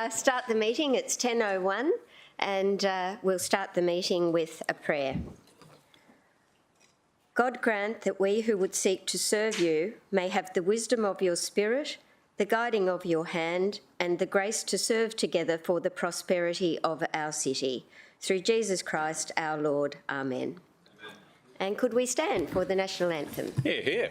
Start the meeting. It's 10:01 and we'll start the meeting with a prayer. God grant that we who would seek to serve you may have the wisdom of your Spirit, the guiding of your hand, and the grace to serve together for the prosperity of our city. Through Jesus Christ our Lord. Amen. And could we stand for the national anthem? Hear, hear.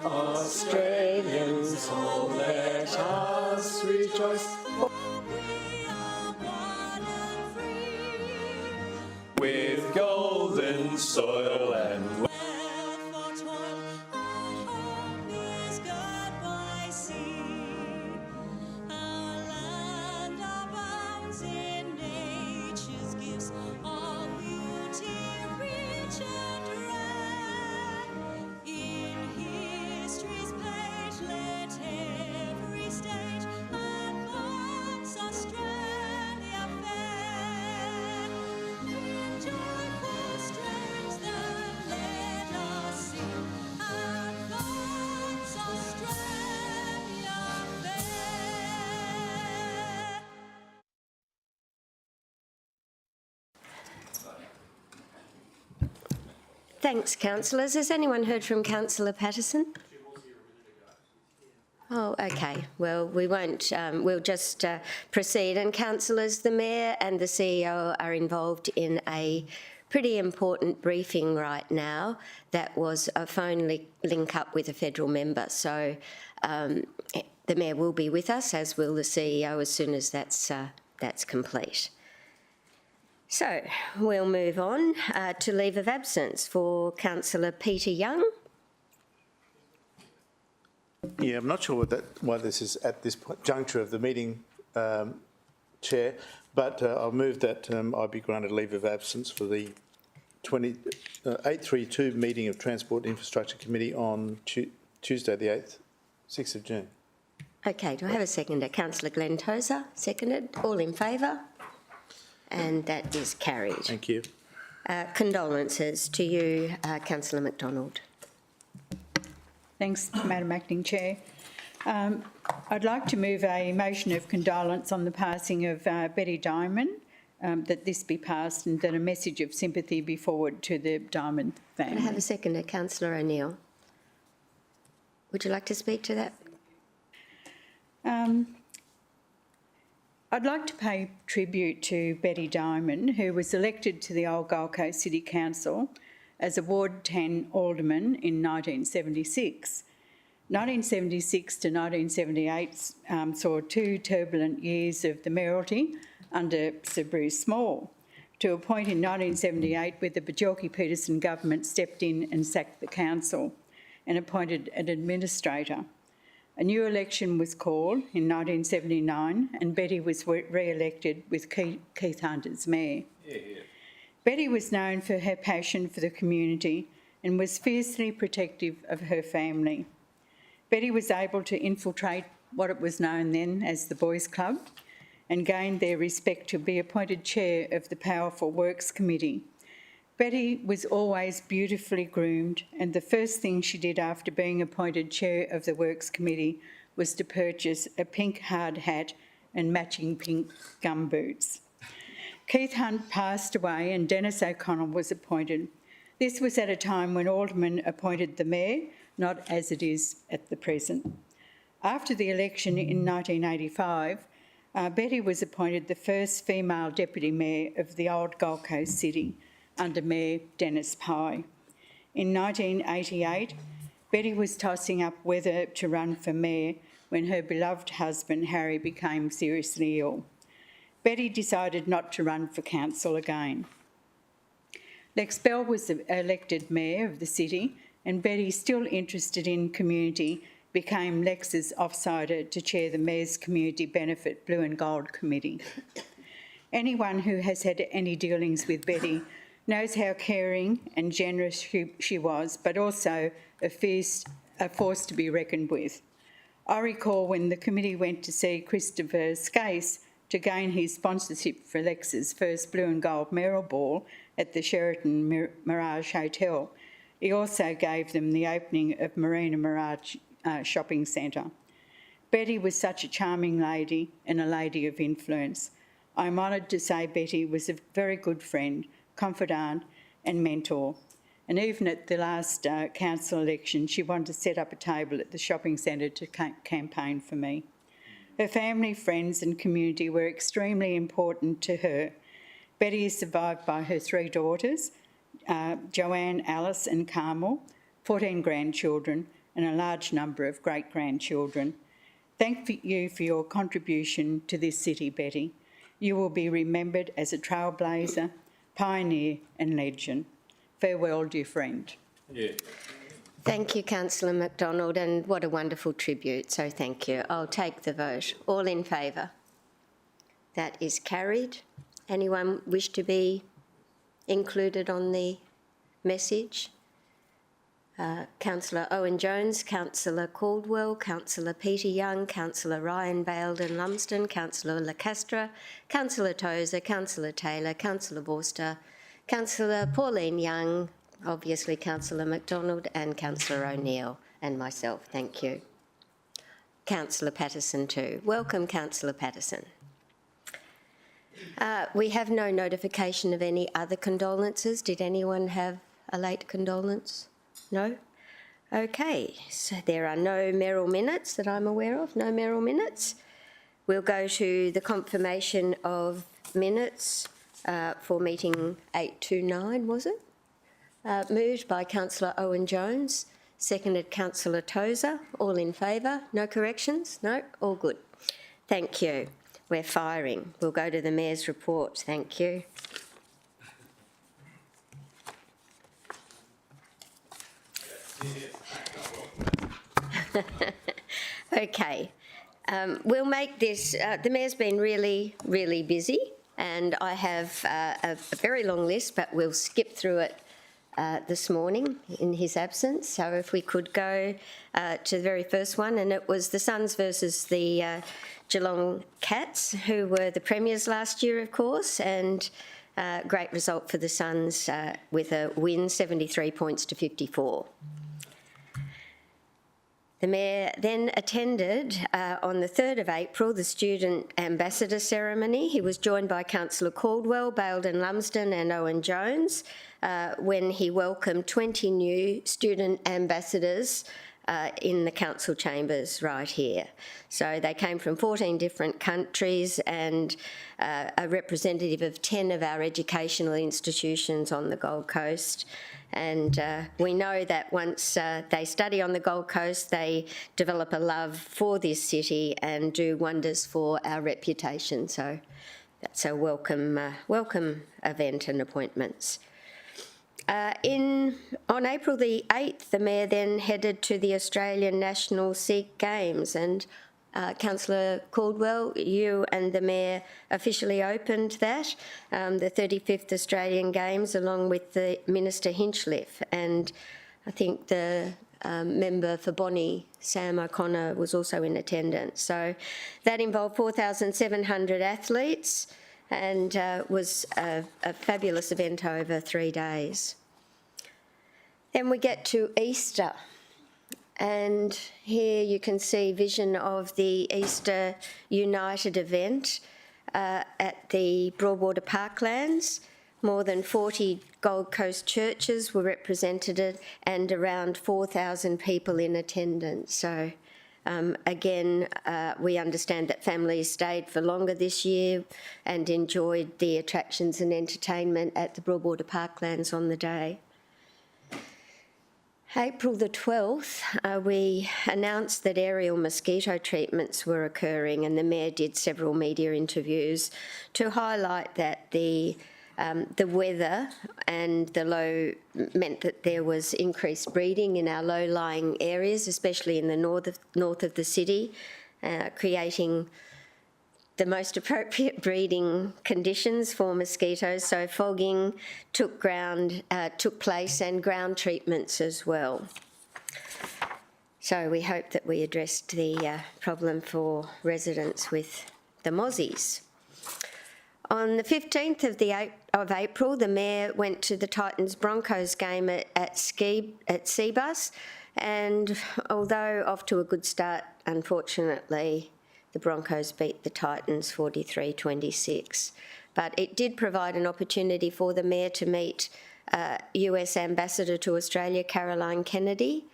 Australians, oh, let us rejoice. With golden soil and Thanks, councillors. Has anyone heard from Councillor Patterson? Oh, okay. Well, we won't. We'll just proceed. And councillors, the Mayor and the CEO are involved in a pretty important briefing right now. That was a phone link up with a federal member. So the Mayor will be with us, as will the CEO, as soon as that's complete. So we'll move on to leave of absence for Councillor Peter Young. Yeah, I'm not sure why this is at this juncture of the meeting, Chair, but I'll move that I be granted leave of absence for the 832 meeting of Transport Infrastructure Committee on Tuesday the 6th of June. Okay, do I have a seconder? Councillor Glenn Tozer, seconded. All in favour? And that is carried. Thank you. Condolences to you, Councillor McDonald. Thanks, Madam Acting Chair. I'd like to move a motion of condolence on the passing of Betty Diamond, that this be passed and that a message of sympathy be forwarded to the Diamond family. Can I have a seconder? Councillor O'Neill. Would you like to speak to that? I'd like to pay tribute to Betty Diamond, who was elected to the Old Gold Coast City Council as a Ward 10 alderman in 1976. 1976 to 1978 saw two turbulent years of the mayoralty under Sir Bruce Small, to a point in 1978 where the Bajorki-Peterson government stepped in and sacked the council and appointed an administrator. A new election was called in 1979 and Betty was re-elected with Keith Hunt as mayor. Betty was known for her passion for the community and was fiercely protective of her family. Betty was able to infiltrate what it was known then as the Boys Club and gained their respect to be appointed chair of the powerful Works Committee. Betty was always beautifully groomed, and the first thing she did after being appointed chair of the Works Committee was to purchase a pink hard hat and matching pink gumboots. Keith Hunt passed away and Dennis O'Connell was appointed. This was at a time when aldermen appointed the mayor, not as it is at the present. After the election in 1985, Betty was appointed the first female deputy mayor of the Old Gold Coast City, under Mayor Dennis Pye. In 1988, Betty was tossing up whether to run for mayor when her beloved husband Harry became seriously ill. Betty decided not to run for council again. Lex Bell was elected mayor of the city and Betty, still interested in community, became Lex's offsider to chair the Mayor's Community Benefit Blue and Gold Committee. Anyone who has had any dealings with Betty knows how caring and generous she was, but also a force to be reckoned with. I recall when the committee went to see Christopher Skase to gain his sponsorship for Lex's first Blue and Gold Mayoral Ball at the Sheraton Mirage Hotel. He also gave them the opening of Marina Mirage Shopping Centre. Betty was such a charming lady and a lady of influence. I'm honoured to say Betty was a very good friend, confidant and mentor. And even at the last council election, she wanted to set up a table at the shopping centre to campaign for me. Her family, friends and community were extremely important to her. Betty is survived by her 3 daughters, Joanne, Alice and Carmel, 14 grandchildren and a large number of great-grandchildren. Thank you for your contribution to this city, Betty. You will be remembered as a trailblazer, pioneer and legend. Farewell, dear friend. Yeah. Thank you, Councillor McDonald, and what a wonderful tribute, so thank you. I'll take the vote. All in favour? That is carried. Anyone wish to be included on the message? Councillor Owen Jones, Councillor Caldwell, Councillor Peter Young, Councillor Ryan Bailden Lumsden, Councillor Lacastra, Councillor Tozer, Councillor Taylor, Councillor Vorster, Councillor Pauline Young, obviously Councillor McDonald and Councillor O'Neill and myself. Thank you. Councillor Patterson too. Welcome, Councillor Patterson. We have no notification of any other condolences. Did anyone have a late condolence? No? Okay, so there are no Mayoral minutes that I'm aware of. No Mayoral minutes. We'll go to the confirmation of minutes for meeting 829, was it? Moved by Councillor Owen Jones, seconded Councillor Tozer. All in favour? No corrections? No? All good. Thank you. We're firing. We'll go to the Mayor's report. Thank you. Okay. We'll make this, the Mayor's been really, really busy and I have a very long list, but we'll skip through it this morning in his absence. So if we could go to the very first one, and it was the Suns versus the Geelong Cats, who were the premiers last year, of course, and great result for the Suns with a win, 73 points to 54. The Mayor then attended on the 3rd of April the Student Ambassador Ceremony. He was joined by Councillor Caldwell, Bailden Lumsden and Owen Jones when he welcomed 20 new student ambassadors in the council chambers right here. So they came from 14 different countries and a representative of 10 of our educational institutions on the Gold Coast. And we know that once they study on the Gold Coast, they develop a love for this city and do wonders for our reputation. So that's a welcome event and appointments. On April the 8th, the Mayor then headed to the Australian National Sikh Games, and Councillor Caldwell, you and the Mayor officially opened that, the 35th Australian Games, along with the Minister Hinchliffe, and I think the member for Bonnie, Sam O'Connor, was also in attendance. So that involved 4,700 athletes and was a fabulous event over 3 days. Then we get to Easter. And here you can see vision of the Easter United event at the Broadwater Parklands. More than 40 Gold Coast churches were represented and around 4,000 people in attendance. So again, we understand that families stayed for longer this year and enjoyed the attractions and entertainment at the Broadwater Parklands on the day. April the 12th, we announced that aerial mosquito treatments were occurring, and the Mayor did several media interviews to highlight that the weather and the low meant that there was increased breeding in our low-lying areas, especially in the north of the city, creating the most appropriate breeding conditions for mosquitoes. So fogging took place and ground treatments as well. So we hope that we addressed the problem for residents with the mozzies. On the 15th of April, the Mayor went to the Titans-Broncos game at Seabus, and although off to a good start, unfortunately, the Broncos beat the Titans 43-26. But it did provide an opportunity for the Mayor to meet US Ambassador to Australia, Caroline Kennedy,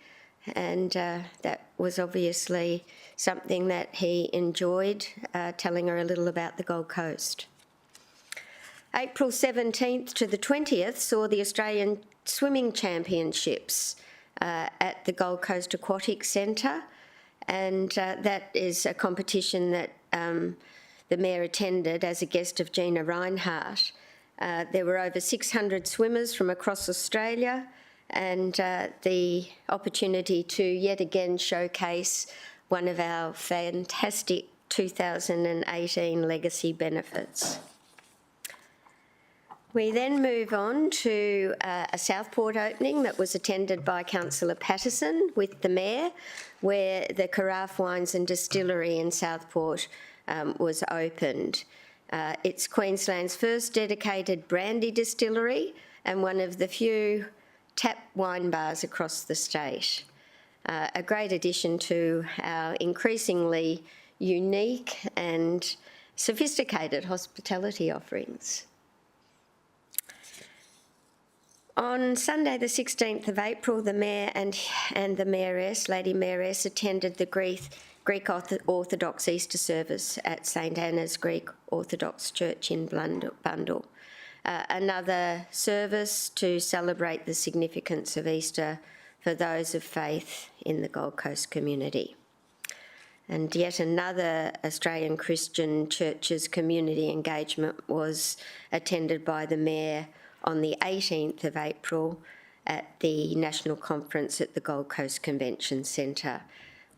and that was obviously something that he enjoyed, telling her a little about the Gold Coast. April 17th to the 20th saw the Australian Swimming Championships at the Gold Coast Aquatic Centre, and that is a competition that the Mayor attended as a guest of Gina Reinhardt. There were over 600 swimmers from across Australia, and the opportunity to yet again showcase one of our fantastic 2018 legacy benefits. We then move on to a Southport opening that was attended by Councillor Patterson with the Mayor, where the Carafe Wines and Distillery in Southport was opened. It's Queensland's first dedicated brandy distillery and one of the few tap wine bars across the state. A great addition to our increasingly unique and sophisticated hospitality offerings. On Sunday the 16th of April, the Mayor and the Mayoress, Lady Mayoress, attended the Greek Orthodox Easter service at St Anna's Greek Orthodox Church in Bundall. Another service to celebrate the significance of Easter for those of faith in the Gold Coast community. And yet another Australian Christian Church's community engagement was attended by the Mayor on the 18th of April at the National Conference at the Gold Coast Convention Centre,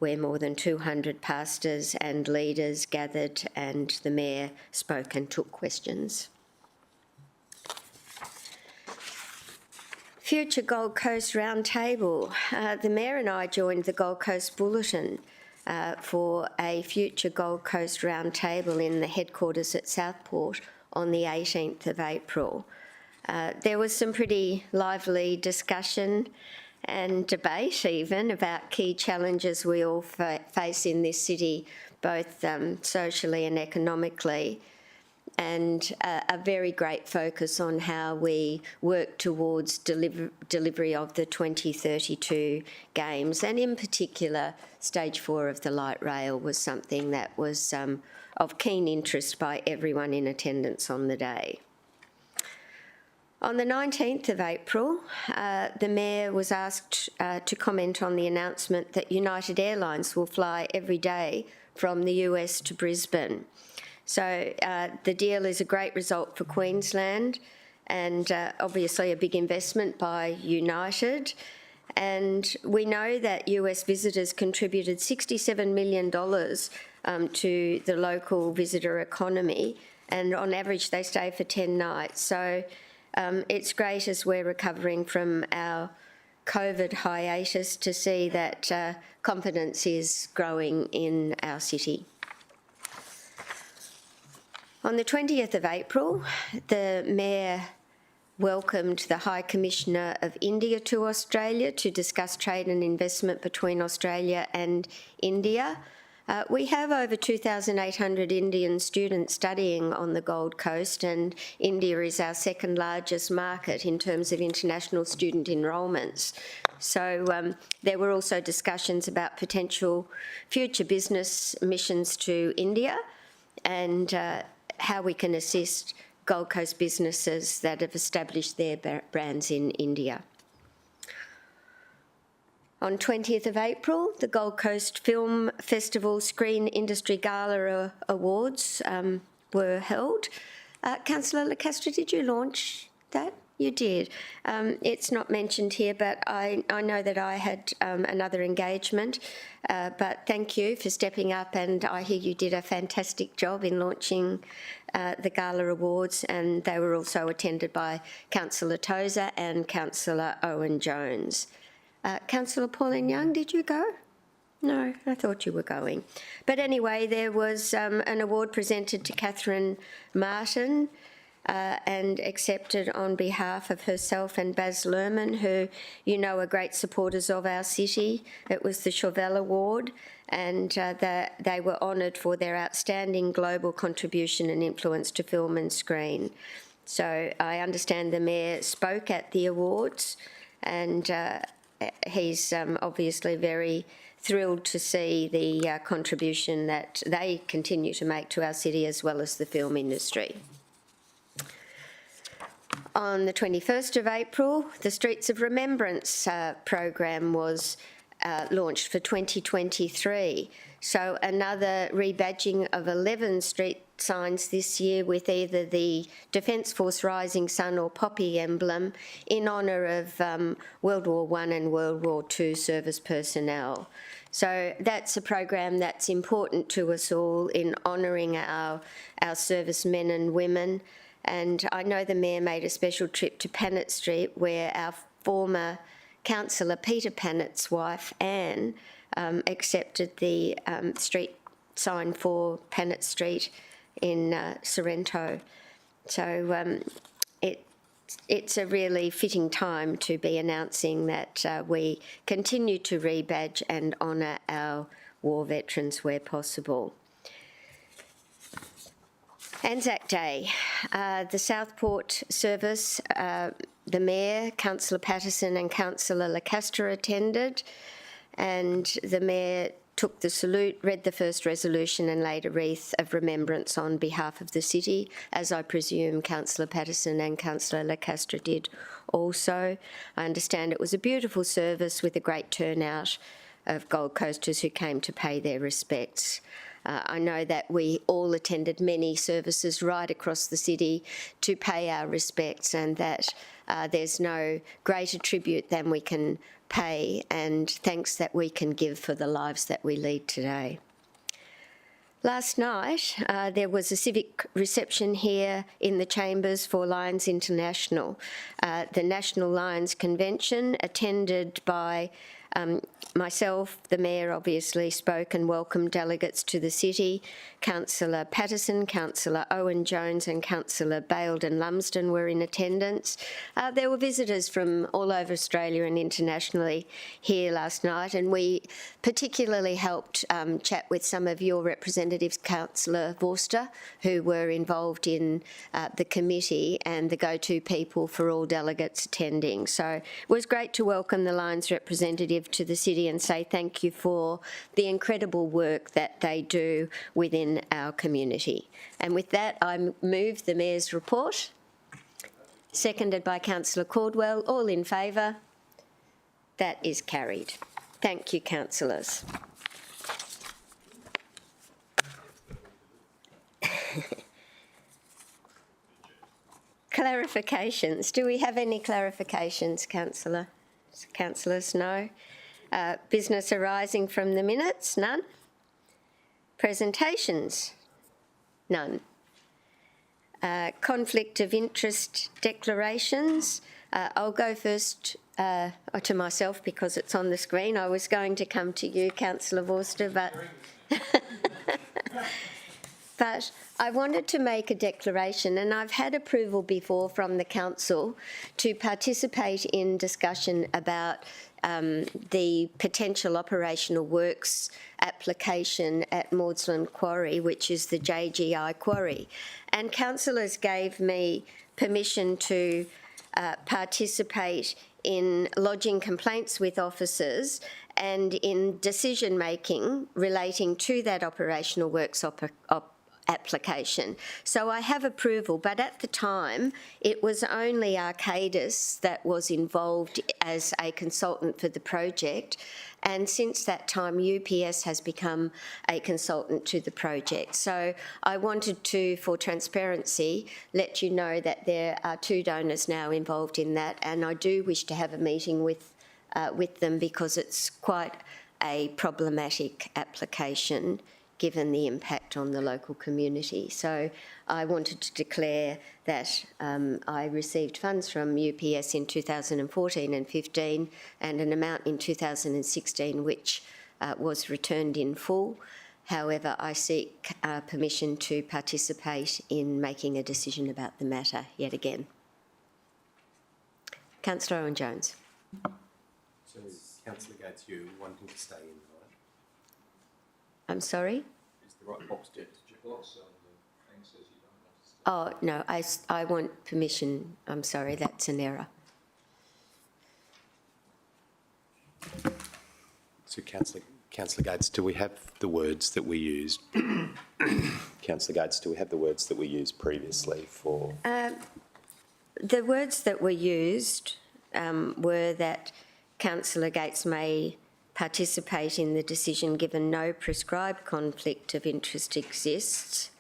where more than 200 pastors and leaders gathered and the Mayor spoke and took questions. Future Gold Coast Roundtable. The Mayor and I joined the Gold Coast Bulletin for a future Gold Coast Roundtable in the headquarters at Southport on the 18th of April. There was some pretty lively discussion and debate even about key challenges we all face in this city, both socially and economically, and a very great focus on how we work towards delivery of the 2032 Games, and in particular, Stage 4 of the light rail was something that was of keen interest by everyone in attendance on the day. On the 19th of April, the Mayor was asked to comment on the announcement that United Airlines will fly every day from the US to Brisbane. So the deal is a great result for Queensland and obviously a big investment by United. And we know that US visitors contributed $67 million to the local visitor economy, and on average they stay for 10 nights. So it's great as we're recovering from our COVID hiatus to see that confidence is growing in our city. On the 20th of April, the Mayor welcomed the High Commissioner of India to Australia to discuss trade and investment between Australia and India. We have over 2,800 Indian students studying on the Gold Coast, and India is our second largest market in terms of international student enrolments. So there were also discussions about potential future business missions to India and how we can assist Gold Coast businesses that have established their brands in India. On 20th of April, the Gold Coast Film Festival Screen Industry Gala Awards were held. Councillor Lacastre, did you launch that? You did. It's not mentioned here, but I know that I had another engagement, but thank you for stepping up, and I hear you did a fantastic job in launching the Gala Awards, and they were also attended by Councillor Tozer and Councillor Owen Jones. Councillor Pauline Young, did you go? No, I thought you were going. But anyway, there was an award presented to Catherine Martin and accepted on behalf of herself and Baz Luhrmann, who you know are great supporters of our city. It was the Chauvel Award, and they were honoured for their outstanding global contribution and influence to film and screen. So I understand the Mayor spoke at the awards, and he's obviously very thrilled to see the contribution that they continue to make to our city as well as the film industry. On the 21st of April, the Streets of Remembrance program was launched for 2023. So another rebadging of 11 street signs this year with either the Defence Force Rising Sun or Poppy emblem in honour of World War I and World War II service personnel. So that's a program that's important to us all in honouring our servicemen and women. And I know the Mayor made a special trip to Pannett Street where our former councillor Peter Pannett's wife Anne accepted the street sign for Pannett Street in Sorrento. So it's a really fitting time to be announcing that we continue to rebadge and honour our war veterans where possible. Anzac Day, the Southport service, the Mayor, Councillor Patterson and Councillor Lacaster attended, and the Mayor took the salute, read the first resolution and laid a wreath of remembrance on behalf of the city, as I presume Councillor Patterson and Councillor Lacaster did also. I understand it was a beautiful service with a great turnout of Gold Coasters who came to pay their respects. I know that we all attended many services right across the city to pay our respects, and that there's no greater tribute than we can pay and thanks that we can give for the lives that we lead today. Last night, there was a civic reception here in the Chambers for Lions International, the National Lions Convention, attended by myself. The Mayor obviously spoke and welcomed delegates to the city. Councillor Patterson, Councillor Owen Jones and Councillor Bailden Lumsden were in attendance. There were visitors from all over Australia and internationally here last night, and we particularly helped chat with some of your representatives, Councillor Vorster, who were involved in the committee and the go-to people for all delegates attending. So it was great to welcome the Lions representative to the city and say thank you for the incredible work that they do within our community. And with that, I move the Mayor's report, seconded by Councillor Caldwell. All in favour? That is carried. Thank you, councillors. Clarifications. Do we have any clarifications, councillor? Councillors, no. Business arising from the minutes, none. Presentations, none. Conflict of interest declarations. I'll go first to myself because it's on the screen. I was going to come to you, Councillor Vorster, but I wanted to make a declaration, and I've had approval before from the council to participate in discussion about the potential operational works application at Maudslin Quarry, which is the JGI quarry. And councillors gave me permission to participate in lodging complaints with officers and in decision-making relating to that operational works application. So I have approval, but at the time it was only Arcadis that was involved as a consultant for the project, and since that time UPS has become a consultant to the project. So I wanted to, for transparency, let you know that there are 2 donors now involved in that, and I do wish to have a meeting with them because it's quite a problematic application given the impact on the local community. So I wanted to declare that I received funds from UPS in 2014 and 15 and an amount in 2016 which was returned in full. However, I seek permission to participate in making a decision about the matter yet again. Councillor Owen-Jones. So, Councillor Gates, you wanting to stay in, right? I'm sorry? Is the right box to Oh, no, I want permission. I'm sorry, that's an error. So, Councillor Gates, do we have the words that we used? Councillor Gates, do we have the words that we used previously for? The words that were used were that Councillor Gates may participate in the decision given no prescribed conflict of interest exists,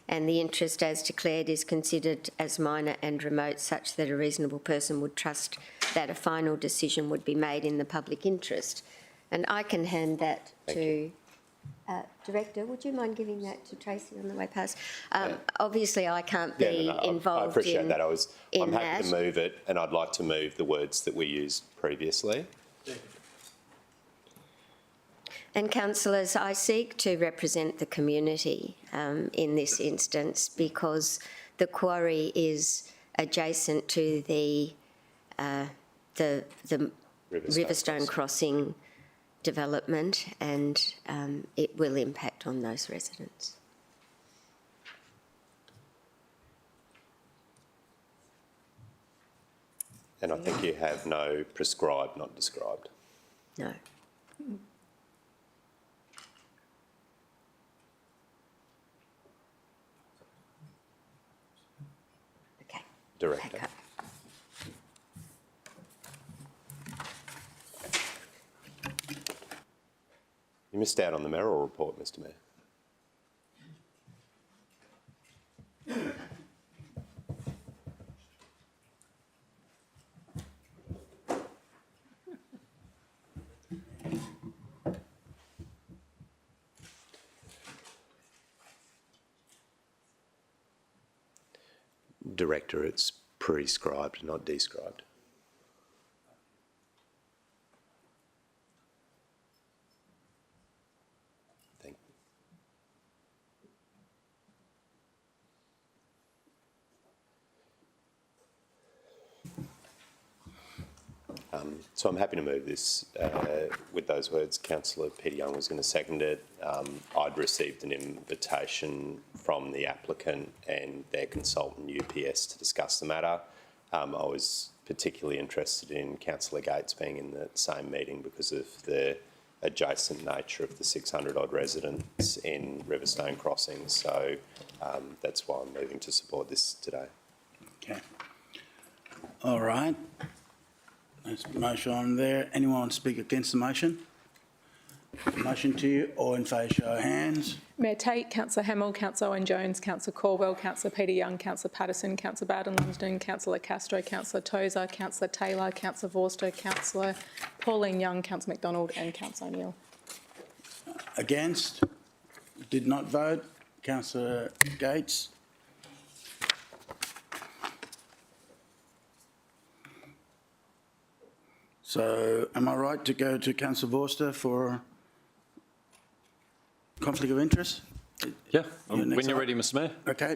and the interest as declared is considered as minor and remote, such that a reasonable person would trust that a final decision would be made in the public interest. And I can hand that to Director. Would you mind giving that to Tracy on the way past? Obviously, I can't be involved. I appreciate that. I'm happy that. to move it, and I'd like to move the words that we used previously. And councillors, I seek to represent the community in this instance because the quarry is adjacent to the Riverstone Crossing development, and it will impact on those residents. And I think you have no prescribed, not described. No. Okay. Director. Back up. You missed out on the Mayoral report, Mr Mayor. Director, it's prescribed, not described. Thank you. So I'm happy to move this with those words. Councillor Peter Young was going to second it. I'd received an invitation from the applicant and their consultant UPS to discuss the matter. I was particularly interested in Councillor Gates being in the same meeting because of the adjacent nature of the 600 odd residents in Riverstone Crossing. So that's why I'm moving to support this today. Okay. All right. There's a motion on there. Anyone want to speak against the motion? Motion to you, or in favour, show of hands. Mayor Tate, Councillor Hamill, Councillor Owen-Jones, Councillor Caldwell, Councillor Peter Young, Councillor Patterson, Councillor Bowden-Lumsden, Councillor Castro, Councillor Tozer, Councillor Taylor, Councillor Vorster, Councillor Pauline Young, Councillor McDonald and Councillor O'Neill. Against? Did not vote. Councillor Gates. So am I right to go to Councillor Vorster for conflict of interest? Yeah, when you're ready, Mr Mayor. Okay.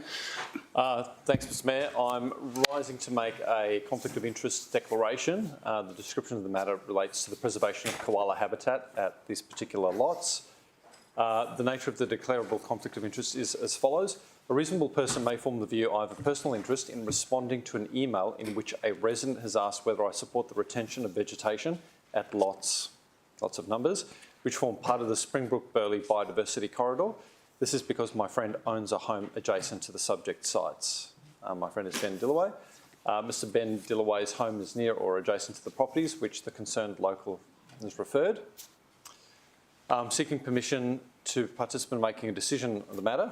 Thanks, Mr Mayor. I'm rising to make a conflict of interest declaration. The description of the matter relates to the preservation of koala habitat at these particular lots. The nature of the declarable conflict of interest is as follows. A reasonable person may form the view I have a personal interest in responding to an email in which a resident has asked whether I support the retention of vegetation at lots of numbers, which form part of the Springbrook-Burleigh Biodiversity Corridor. This is because my friend owns a home adjacent to the subject sites. My friend is Ben Dillaway. Mr Ben Dillaway's home is near or adjacent to the properties which the concerned local has referred. Seeking permission to participate in making a decision on the matter.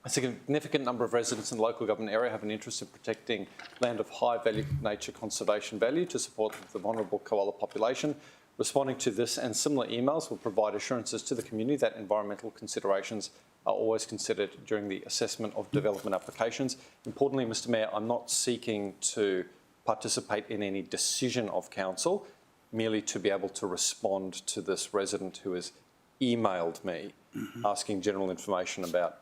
A significant number of residents in the local government area have an interest in protecting land of high value nature conservation value to support the vulnerable koala population. Responding to this and similar emails will provide assurances to the community that environmental considerations are always considered during the assessment of development applications. Importantly, Mr Mayor, I'm not seeking to participate in any decision of council. merely to be able to respond to this resident who has emailed me asking general information about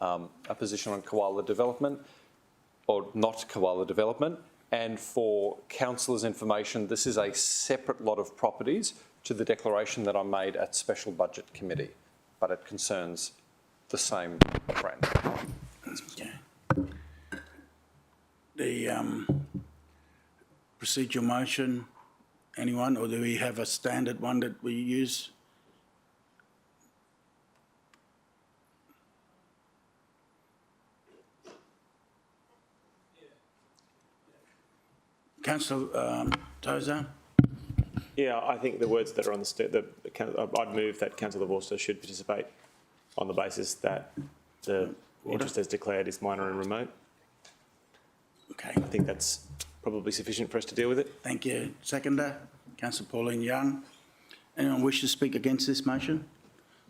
a position on koala development or not koala development. And for councillors' information, this is a separate lot of properties to the declaration that I made at Special Budget Committee, but it concerns the same friend. Okay. The procedural motion, anyone, or do we have a standard one that we use? Councillor Tozer? Yeah, I think the words that are on I'd move that Councillor Vorster should participate on the basis that the interest as declared is minor and remote. Okay, I think that's probably sufficient for us to deal with it. thank you. Seconder, Councillor Pauline Young. Anyone wish to speak against this motion?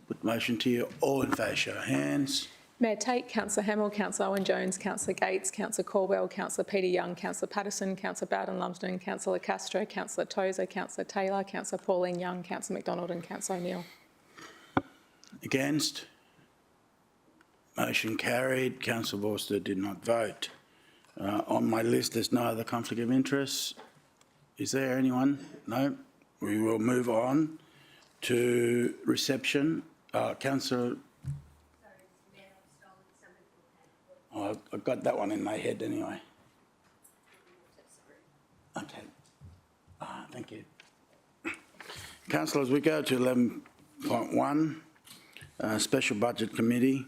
Put the motion to you. All in favour, show of hands. Mayor Tate, Councillor Hamill, Councillor Owen-Jones, Councillor Gates, Councillor Caldwell, Councillor Peter Young, Councillor Patterson, Councillor Bowden-Lumsden, Councillor Castro, Councillor Tozer, Councillor Taylor, Councillor Pauline Young, Councillor McDonald and Councillor O'Neill. Against? Motion carried. Councillor Vorster did not vote. On my list, there's no other conflict of interest. Is there anyone? No? We will move on to reception. Councillor... Oh, I've got that one in my head anyway. Okay. Thank you. Councillors, we go to 11.1, Special Budget Committee.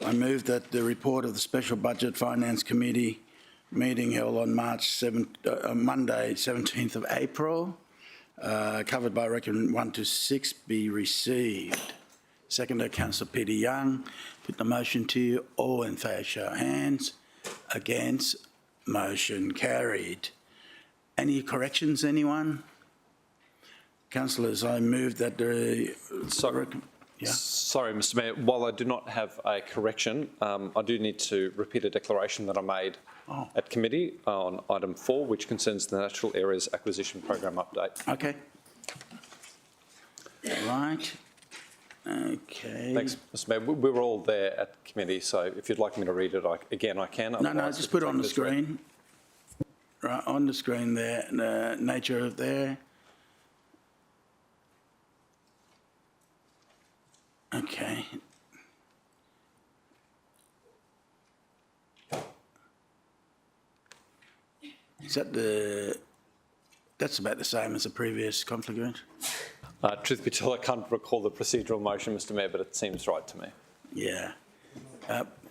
I move that the report of the Special Budget Finance Committee meeting held on Monday, 17th of April, covered by recommend 1 to 6, be received. Seconder, Councillor Peter Young. Put the motion to you. All in favour, show of hands. Against? Motion carried. Any corrections, anyone? Councillors, I move that the... Sorry, Mr Mayor, while I do not have a correction, I do need to repeat a declaration that I made at committee on item 4, which concerns the Natural Areas Acquisition Program update. Okay. Right. Okay. Thanks, Mr Mayor. We were all there at committee, so if you'd like me to read it again, I can. No, Otherwise, just put it on the screen. Right, on the screen there, the nature of there. Okay. Is that that's about the same as the previous conflict of interest? Truth be told, I can't recall the procedural motion, Mr Mayor, but it seems right to me. Yeah.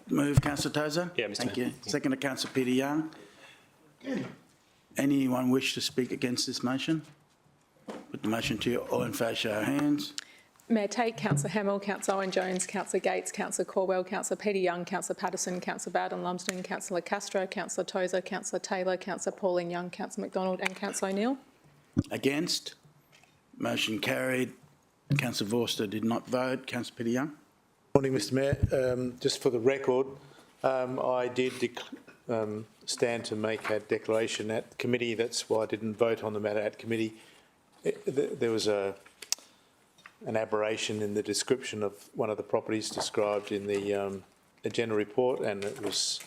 Move, Councillor Tozer? Yeah, Mr. Thank Mayor. you. Second to Councillor Peter Young. Anyone wish to speak against this motion? Put the motion to you. All in favour, show of hands. Mayor Tate, Councillor Hamill, Councillor Owen-Jones, Councillor Gates, Councillor Caldwell, Councillor Peter Young, Councillor Patterson, Councillor Bowden-Lumsden, Councillor Castro, Councillor Tozer, Councillor Taylor, Councillor Pauline Young, Councillor McDonald and Councillor O'Neill. Against? Motion carried. Councillor Vorster did not vote. Councillor Peter Young. Morning, Mr Mayor. Just for the record, I did stand to make a declaration at committee. That's why I didn't vote on the matter at committee. There was an aberration in the description of one of the properties described in the agenda report, and it was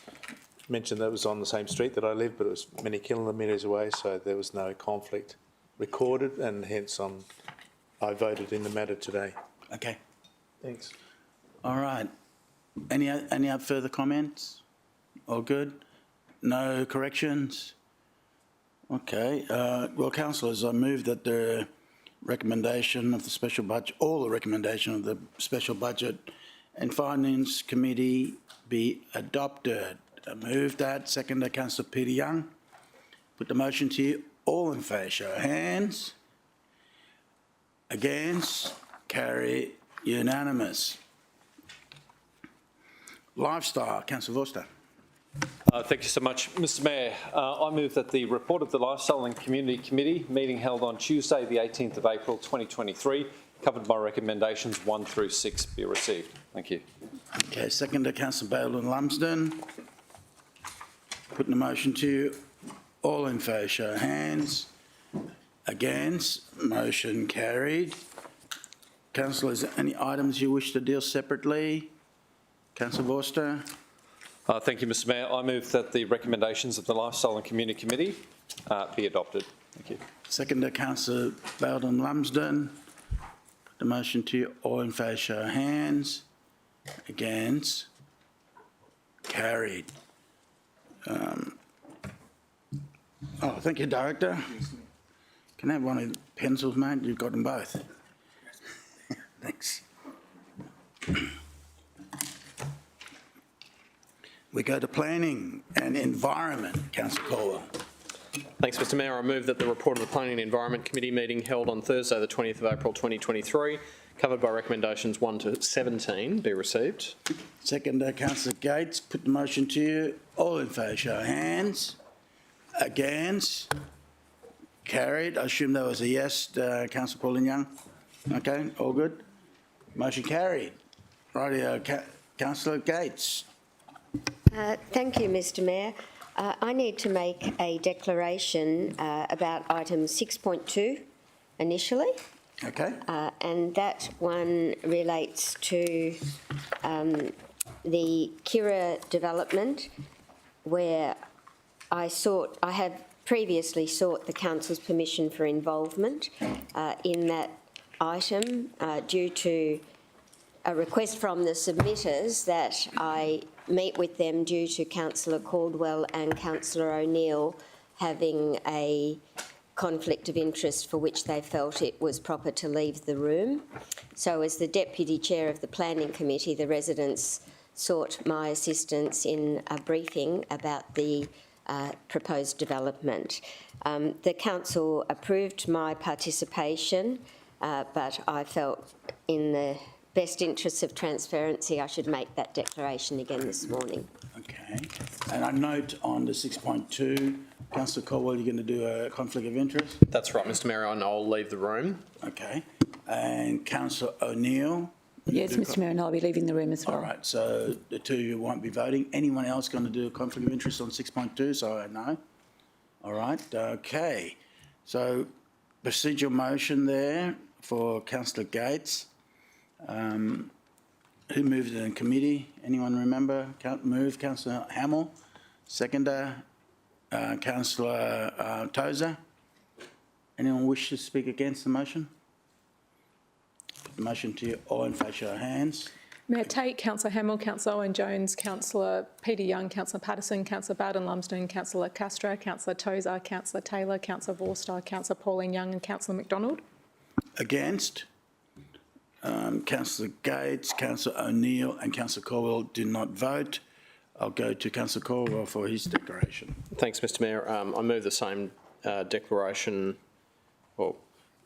mentioned that it was on the same street that I live, but it was many kilometres away, so there was no conflict recorded, and hence I voted in the matter today. Okay. Thanks. All right. Any other further comments? All good? No corrections? Okay. Well, councillors, I move that the recommendation of the special budget, all the recommendation of the special budget and finance committee be adopted. I move that. Seconder, Councillor Peter Young. Put the motion to you. All in favour, show of hands. Against? Carry unanimous. Lifestyle, Councillor Vorster. Thank you so much. Mr Mayor, I move that the report of the Lifestyle and Community Committee meeting held on Tuesday the 18th of April 2023, covered by recommendations 1 through 6, be received. Thank you. Okay, seconder, Councillor Bowden-Lumsden. putting the motion to you. All in favour, show of hands. Against, motion carried. Councillors, any items you wish to deal separately? Councillor Vorster? Thank you, Mr Mayor. I move that the recommendations of the Lifestyle and Community Committee be adopted. Thank you. Seconder, Councillor Bowden Lumsden. Put the motion to you. All in favour, show of hands. Against, carried. Thank you, Director. Can I have one of the pencils, mate? You've got them both. Thanks. We go to Planning and Environment. Councillor Colwell. Thanks, Mr Mayor. I move that the report of the Planning and Environment Committee meeting held on Thursday the 20th of April 2023, covered by recommendations 1 to 17, be received. Seconder, Councillor Gates. Put the motion to you. All in favour, show of hands. Against? Carried. I assume that was a yes, Councillor Pauline Young. Okay, all good. Motion carried. Rightio, Councillor Gates. Thank you, Mr Mayor. I need to make a declaration about item 6.2 initially. Okay. And that one relates to the Kira development, where I have previously sought the council's permission for involvement in that item due to a request from the submitters that I meet with them due to Councillor Caldwell and Councillor O'Neill having a conflict of interest for which they felt it was proper to leave the room. So as the Deputy Chair of the Planning Committee, the residents sought my assistance in a briefing about the proposed development. The council approved my participation, but I felt in the best interests of transparency I should make that declaration again this morning. Okay. And I note on the 6.2, Councillor Caldwell, you're going to do a conflict of interest? That's right, Mr Mayor, and I'll leave the room. Okay. And Councillor O'Neill? Yes, Mr Mayor, and I'll be leaving the room as well. All right, so the two of you won't be voting. Anyone else going to do a conflict of interest on 6.2? So I know. All right, okay. So procedural motion there for Councillor Gates. Who moved it in committee? Anyone remember? Move, Councillor Hamill. Seconder, Councillor Tozer. Anyone wish to speak against the motion? Put the motion to you. All in favour, show of hands. Mayor Tate, Councillor Hamill, Councillor Owen-Jones, Councillor Peter Young, Councillor Patterson, Councillor Bowden Lumsden, Councillor Castro, Councillor Tozer, Councillor Taylor, Councillor Vorster, Councillor Pauline Young and Councillor McDonald. Against? Councillor Gates, Councillor O'Neill and Councillor Caldwell did not vote. I'll go to Councillor Caldwell for his declaration. Thanks, Mr Mayor. I move the same declaration, or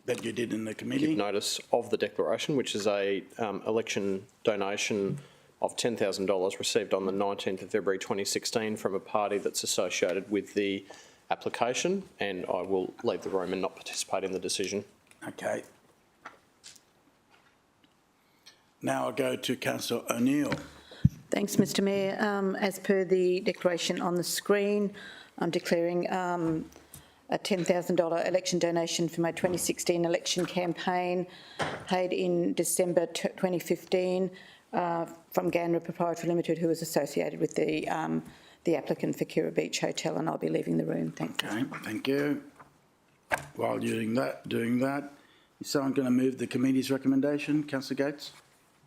That you did in the committee? give notice of the declaration, which is a election donation of $10,000 received on the 19th of February 2016 from a party that's associated with the application, and I will leave the room and not participate in the decision. Okay. Now I'll go to Councillor O'Neill. Thanks, Mr Mayor. As per the declaration on the screen, I'm declaring a $10,000 election donation for my 2016 election campaign paid in December 2015 from Ganra Proprietary Limited, who was associated with the applicant for Kira Beach Hotel, and I'll be leaving the room. Thank you. Okay, thank you. While you're doing that, is someone going to move the committee's recommendation? Councillor Gates?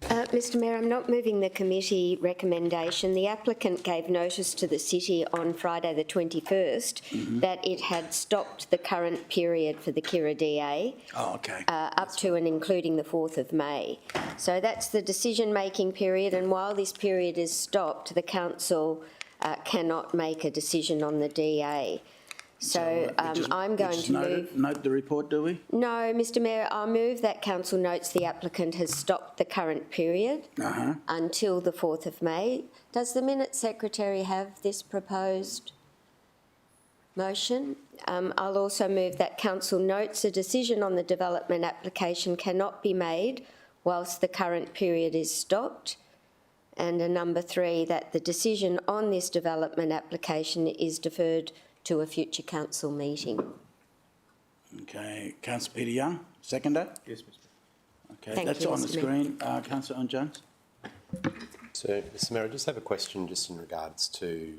Mr Mayor, I'm not moving the committee recommendation. The applicant gave notice to the city on Friday the 21st that it had stopped the current period for the Kira DA up to and including the 4th of May. So that's the decision-making period, and while this period is stopped, the council cannot make a decision on the DA. So I'm going to move... Note the report, do we? No, Mr Mayor, I'll move that council notes the applicant has stopped the current period until the 4th of May. Does the Minutes Secretary have this proposed motion? I'll also move that council notes a decision on the development application cannot be made whilst the current period is stopped. And a number 3, that the decision on this development application is deferred to a future council meeting. Okay, Councillor Peter Young, seconder? Yes, Mr. Okay, Thank that's you, on the Mr. Mayor. screen. Councillor Owen-Jones? So, Mr Mayor, I just have a question just in regards to,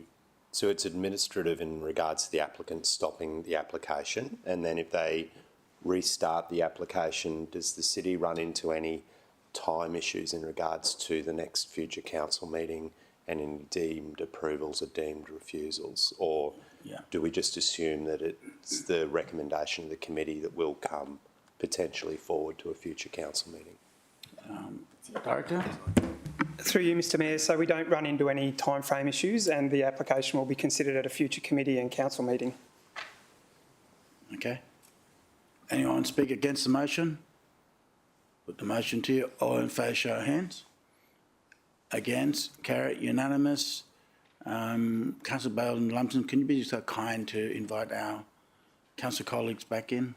so it's administrative in regards to the applicant stopping the application, and then if they restart the application, does the city run into any time issues in regards to the next future council meeting and any deemed approvals or deemed refusals? Or do we just assume that it's the recommendation of the committee that will come potentially forward to a future council meeting? Director? Through you, Mr Mayor, so we don't run into any timeframe issues and the application will be considered at a future committee and council meeting. Okay. Anyone speak against the motion? Put the motion to you. All in favour, show of hands. Against, carry, unanimous. Councillor Bale and Lumpton, can you be so kind to invite our council colleagues back in?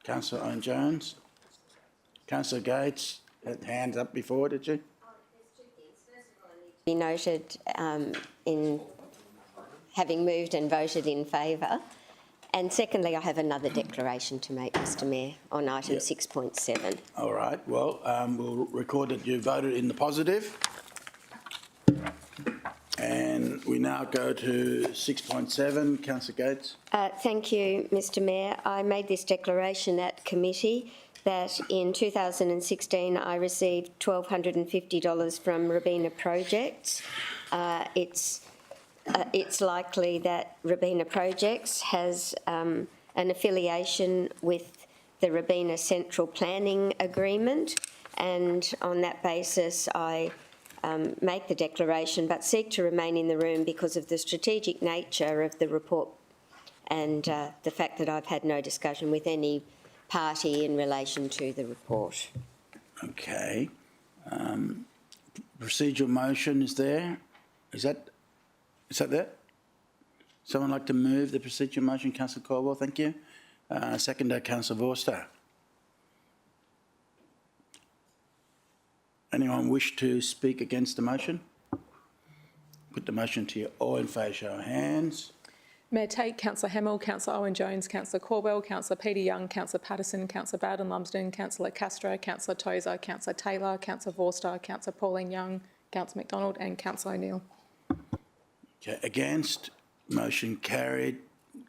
Councillor Owen-Jones? Councillor Gates had hands up before, did you? Be noted in having moved and voted in favour. And secondly, I have another declaration to make, Mr Mayor, on item 6.7. All right, well, we'll record that you voted in the positive. And we now go to 6.7. Councillor Gates. Thank you, Mr Mayor. I made this declaration at committee that in 2016 I received $1,250 from Robina Projects. It's likely that Robina Projects has an affiliation with the Robina Central Planning Agreement, and on that basis I make the declaration but seek to remain in the room because of the strategic nature of the report and the fact that I've had no discussion with any party in relation to the report. Okay. Procedural motion is there. Is that there? Someone like to move the procedural motion? Councillor Caldwell, thank you. Seconder, Councillor Vorster. Anyone wish to speak against the motion? Put the motion to you. All in favour, show of hands. Mayor Tate, Councillor Hamill, Councillor Owen-Jones, Councillor Caldwell, Councillor Peter Young, Councillor Patterson, Councillor Bowden Lumsden, Councillor Castro, Councillor Tozer, Councillor Taylor, Councillor Vorster, Councillor Pauline Young, Councillor McDonald and Councillor O'Neill. Okay, against, motion carried.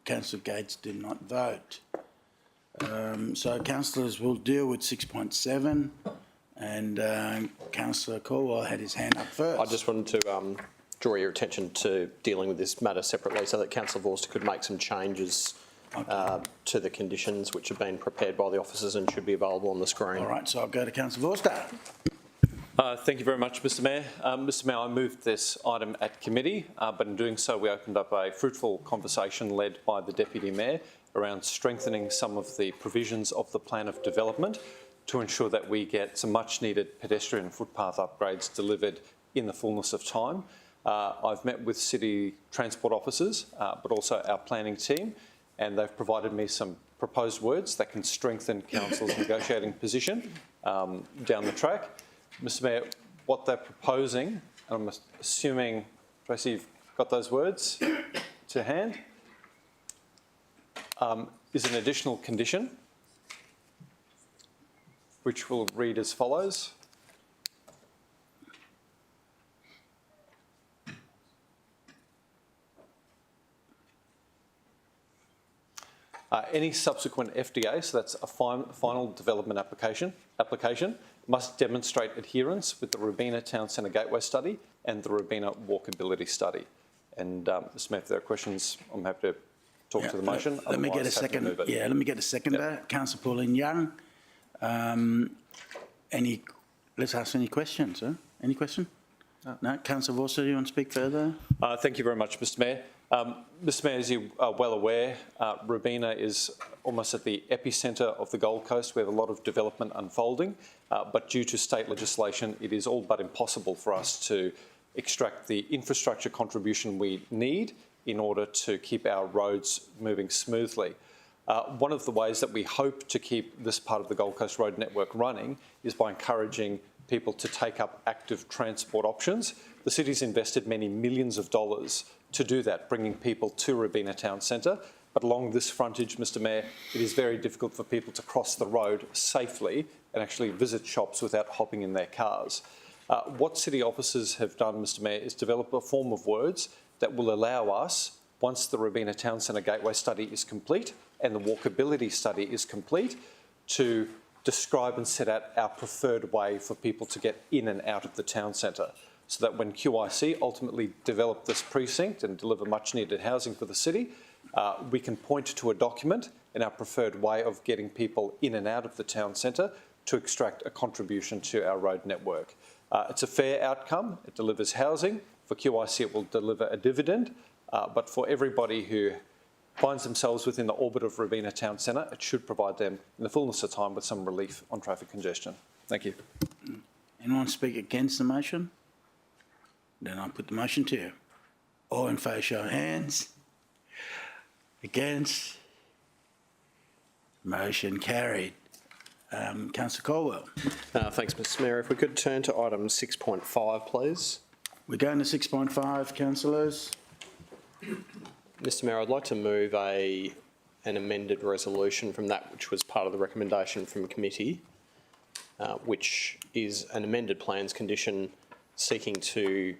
Councillor Gates did not vote. So councillors will deal with 6.7 and Councillor Caldwell had his hand up first. I just wanted to draw your attention to dealing with this matter separately so that Councillor Vorster could make some changes to the conditions which have been prepared by the officers and should be available on the screen. All right, so I'll go to Councillor Vorster. Thank you very much, Mr Mayor. Mr Mayor, I moved this item at committee, but in doing so we opened up a fruitful conversation led by the Deputy Mayor around strengthening some of the provisions of the plan of development to ensure that we get some much needed pedestrian footpath upgrades delivered in the fullness of time. I've met with city transport officers, but also our planning team, and they've provided me some proposed words that can strengthen council's negotiating position down the track. Mr Mayor, what they're proposing, and I'm assuming, Tracy, you've got those words to hand, is an additional condition, which will read as follows. Any subsequent FDA, so that's a final development application, must demonstrate adherence with the Robina Town Centre Gateway Study and the Robina Walkability Study. And Mr Mayor, if there are questions, I'm happy to talk to the motion. Let me get a second. Yeah, let me get a seconder. Councillor Pauline Young. Let's ask any questions, huh? Any question? No? Councillor Vorster, you want to speak further? Thank you very much, Mr Mayor. Mr Mayor, as you are well aware, Robina is almost at the epicentre of the Gold Coast. We have a lot of development unfolding, but due to state legislation, it is all but impossible for us to extract the infrastructure contribution we need in order to keep our roads moving smoothly. One of the ways that we hope to keep this part of the Gold Coast road network running is by encouraging people to take up active transport options. The city's invested many millions of dollars to do that, bringing people to Robina Town Centre. But along this frontage, Mr Mayor, it is very difficult for people to cross the road safely and actually visit shops without hopping in their cars. What city officers have done, Mr Mayor, is develop a form of words that will allow us, once the Robina Town Centre Gateway study is complete and the walkability study is complete, to describe and set out our preferred way for people to get in and out of the town centre, so that when QIC ultimately develop this precinct and deliver much needed housing for the city, we can point to a document in our preferred way of getting people in and out of the town centre to extract a contribution to our road network. It's a fair outcome. It delivers housing. For QIC, it will deliver a dividend. But for everybody who finds themselves within the orbit of Robina Town Centre, it should provide them, in the fullness of time, with some relief on traffic congestion. Thank you. Anyone speak against the motion? Then I'll put the motion to you. All in favour, show of hands. Against? Motion carried. Councillor Colwell. Thanks, Mr Mayor. If we could turn to item 6.5, please. We're going to 6.5, councillors. Mr Mayor, I'd like to move an amended resolution from that which was part of the recommendation from committee, which is an amended plans condition seeking to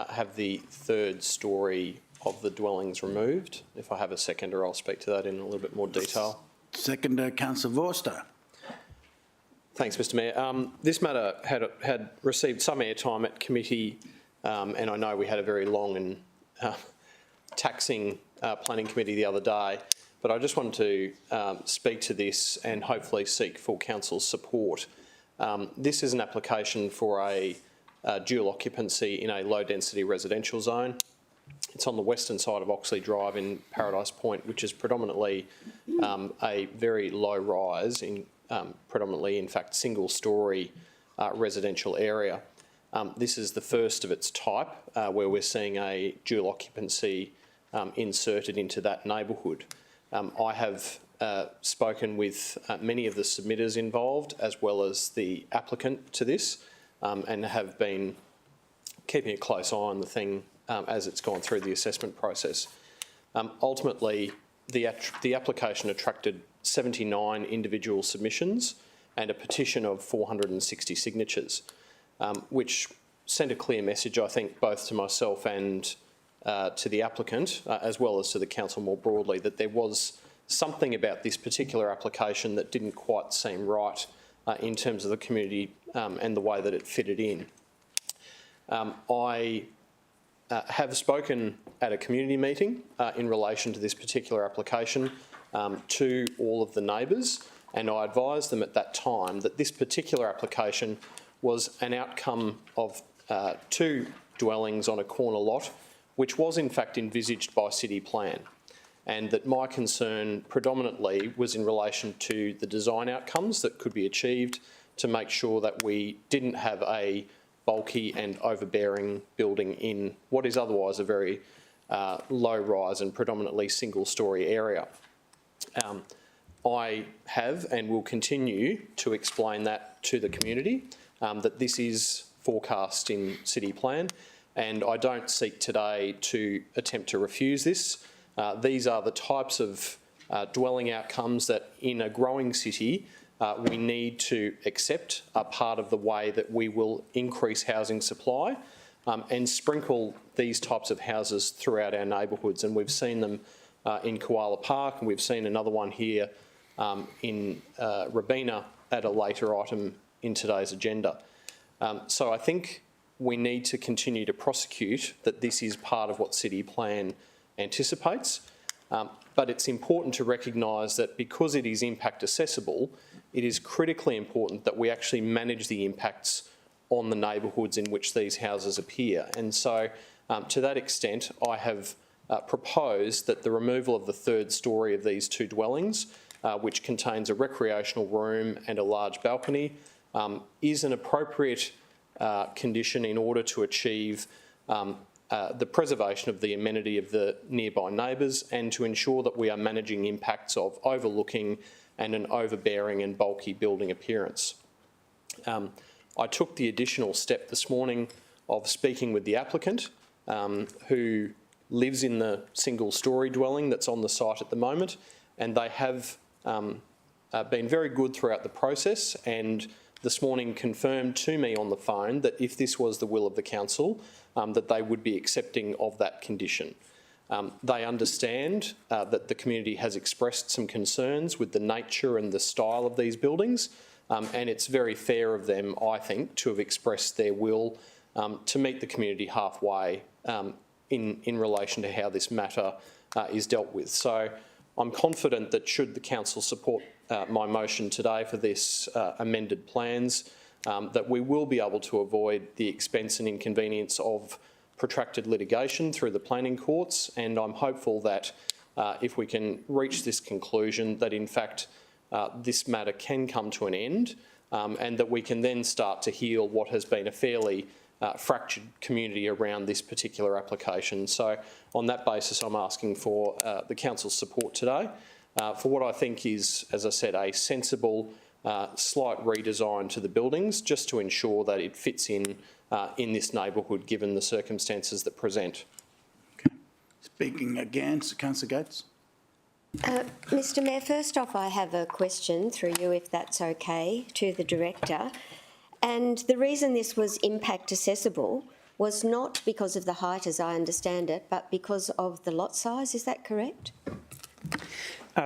have the third storey of the dwellings removed. If I have a seconder, I'll speak to that in a little bit more detail. Seconder, Councillor Vorster. Thanks, Mr Mayor. This matter had received some airtime at committee, and I know we had a very long and taxing planning committee the other day, but I just wanted to speak to this and hopefully seek full council's support. This is an application for a dual occupancy in a low density residential zone. It's on the western side of Oxley Drive in Paradise Point, which is predominantly a very low rise in predominantly, in fact, single storey residential area. This is the first of its type where we're seeing a dual occupancy inserted into that neighbourhood. I have spoken with many of the submitters involved, as well as the applicant to this, and have been keeping a close eye on the thing as it's gone through the assessment process. Ultimately, the application attracted 79 individual submissions and a petition of 460 signatures, which sent a clear message, I think, both to myself and to the applicant, as well as to the council more broadly, that there was something about this particular application that didn't quite seem right in terms of the community and the way that it fitted in. I have spoken at a community meeting in relation to this particular application to all of the neighbours, and I advised them at that time that this particular application was an outcome of two dwellings on a corner lot, which was in fact envisaged by city plan, and that my concern predominantly was in relation to the design outcomes that could be achieved to make sure that we didn't have a bulky and overbearing building in what is otherwise a very low rise and predominantly single storey area. I have and will continue to explain that to the community, that this is forecast in city plan, and I don't seek today to attempt to refuse this. These are the types of dwelling outcomes that in a growing city we need to accept are part of the way that we will increase housing supply and sprinkle these types of houses throughout our neighbourhoods. And we've seen them in Koala Park, and we've seen another one here in Robina at a later item in today's agenda. So I think we need to continue to prosecute that this is part of what City Plan anticipates, but it's important to recognise that because it is impact accessible, it is critically important that we actually manage the impacts on the neighbourhoods in which these houses appear. And so to that extent, I have proposed that the removal of the third storey of these two dwellings, which contains a recreational room and a large balcony, is an appropriate condition in order to achieve the preservation of the amenity of the nearby neighbours and to ensure that we are managing impacts of overlooking and an overbearing and bulky building appearance. I took the additional step this morning of speaking with the applicant, who lives in the single-storey dwelling that's on the site at the moment, and they have been very good throughout the process, and this morning confirmed to me on the phone that if this was the will of the council, that they would be accepting of that condition. They understand that the community has expressed some concerns with the nature and the style of these buildings, and it's very fair of them, I think, to have expressed their will to meet the community halfway in relation to how this matter is dealt with. So I'm confident that should the council support my motion today for this amended plans, that we will be able to avoid the expense and inconvenience of protracted litigation through the planning courts, and I'm hopeful that if we can reach this conclusion, that in fact this matter can come to an end, and that we can then start to heal what has been a fairly fractured community around this particular application. So on that basis, I'm asking for the council's support today for what I think is, as I said, a sensible slight redesign to the buildings, just to ensure that it fits in this neighbourhood, given the circumstances that present. Okay. Speaking against, Councillor Gates. Mr Mayor, first off, I have a question through you, if that's okay, to the Director. And the reason this was impact accessible was not because of the height, as I understand it, but because of the lot size. Is that correct?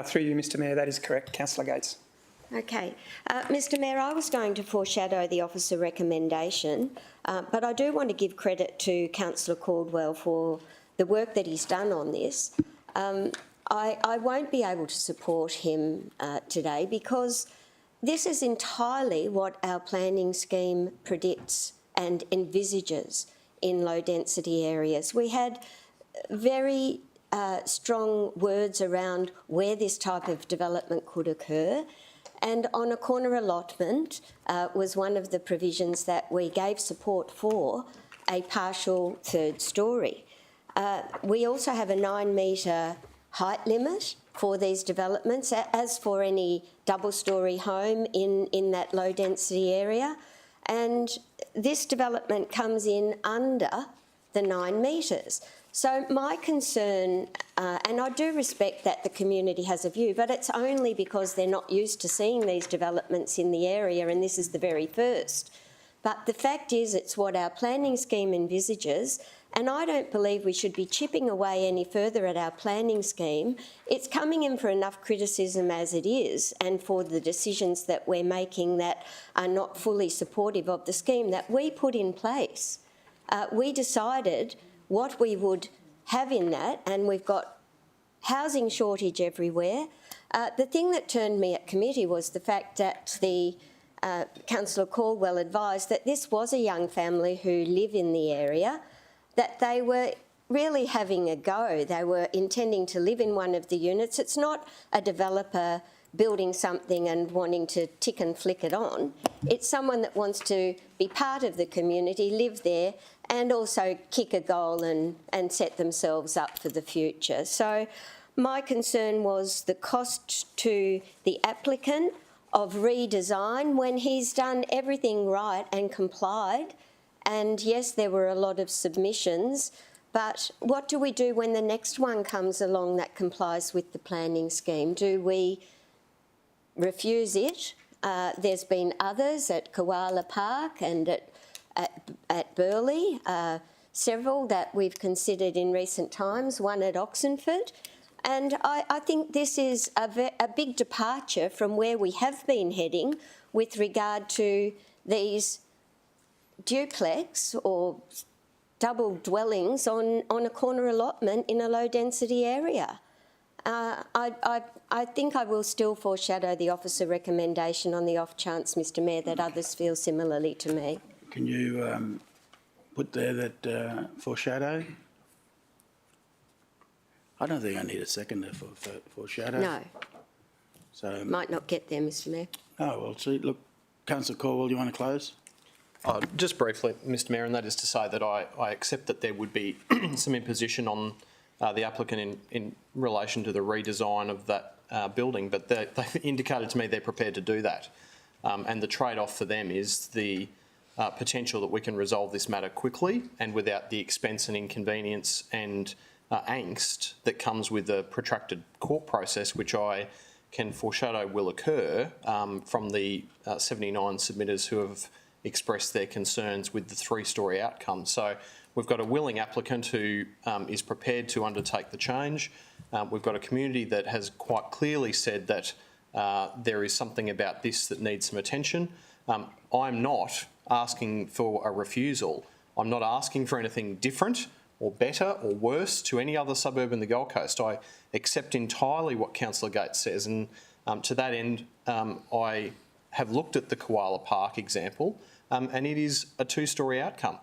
Through you, Mr Mayor, that is correct. Councillor Gates. Okay. Mr Mayor, I was going to foreshadow the officer recommendation, but I do want to give credit to Councillor Caldwell for the work that he's done on this. I won't be able to support him today because this is entirely what our planning scheme predicts and envisages in low-density areas. We had very strong words around where this type of development could occur, and on a corner allotment was one of the provisions that we gave support for, a partial third storey. We also have a 9-metre height limit for these developments, as for any double-storey home in that low-density area. And this development comes in under the 9 metres. So my concern, and I do respect that the community has a view, but it's only because they're not used to seeing these developments in the area, and this is the very first. But the fact is, it's what our planning scheme envisages, and I don't believe we should be chipping away any further at our planning scheme. It's coming in for enough criticism as it is, and for the decisions that we're making that are not fully supportive of the scheme that we put in place. We decided what we would have in that, and we've got housing shortage everywhere. The thing that turned me at committee was the fact that the Councillor Caldwell advised that this was a young family who live in the area, that they were really having a go. They were intending to live in one of the units. It's not a developer building something and wanting to tick and flick it on. It's someone that wants to be part of the community, live there, and also kick a goal and set themselves up for the future. So my concern was the cost to the applicant of redesign when he's done everything right and complied. And yes, there were a lot of submissions, but what do we do when the next one comes along that complies with the planning scheme? Do we refuse it? There's been others at Koala Park and at Burleigh, several that we've considered in recent times, one at Oxenford. And I think this is a big departure from where we have been heading with regard to these duplex or double dwellings on a corner allotment in a low density area. I think I will still foreshadow the officer recommendation on the off chance, Mr Mayor, that others feel similarly to me. Can you put there that foreshadow? I don't think I need a seconder for foreshadow. No. So Might not get there, Mr Mayor. oh well, see, look, Councillor Caldwell, you want to close? Just briefly, Mr Mayor, and that is to say that I accept that there would be some imposition on the applicant in relation to the redesign of that building, but they've indicated to me they're prepared to do that. And the trade-off for them is the potential that we can resolve this matter quickly and without the expense and inconvenience and angst that comes with a protracted court process, which I can foreshadow will occur from the 79 submitters who have expressed their concerns with the three-storey outcome. So we've got a willing applicant who is prepared to undertake the change. We've got a community that has quite clearly said that there is something about this that needs some attention. I'm not asking for a refusal. I'm not asking for anything different or better or worse to any other suburb in the Gold Coast. I accept entirely what Councillor Gates says, and to that end, I have looked at the Koala Park example, and it is a two-storey outcome.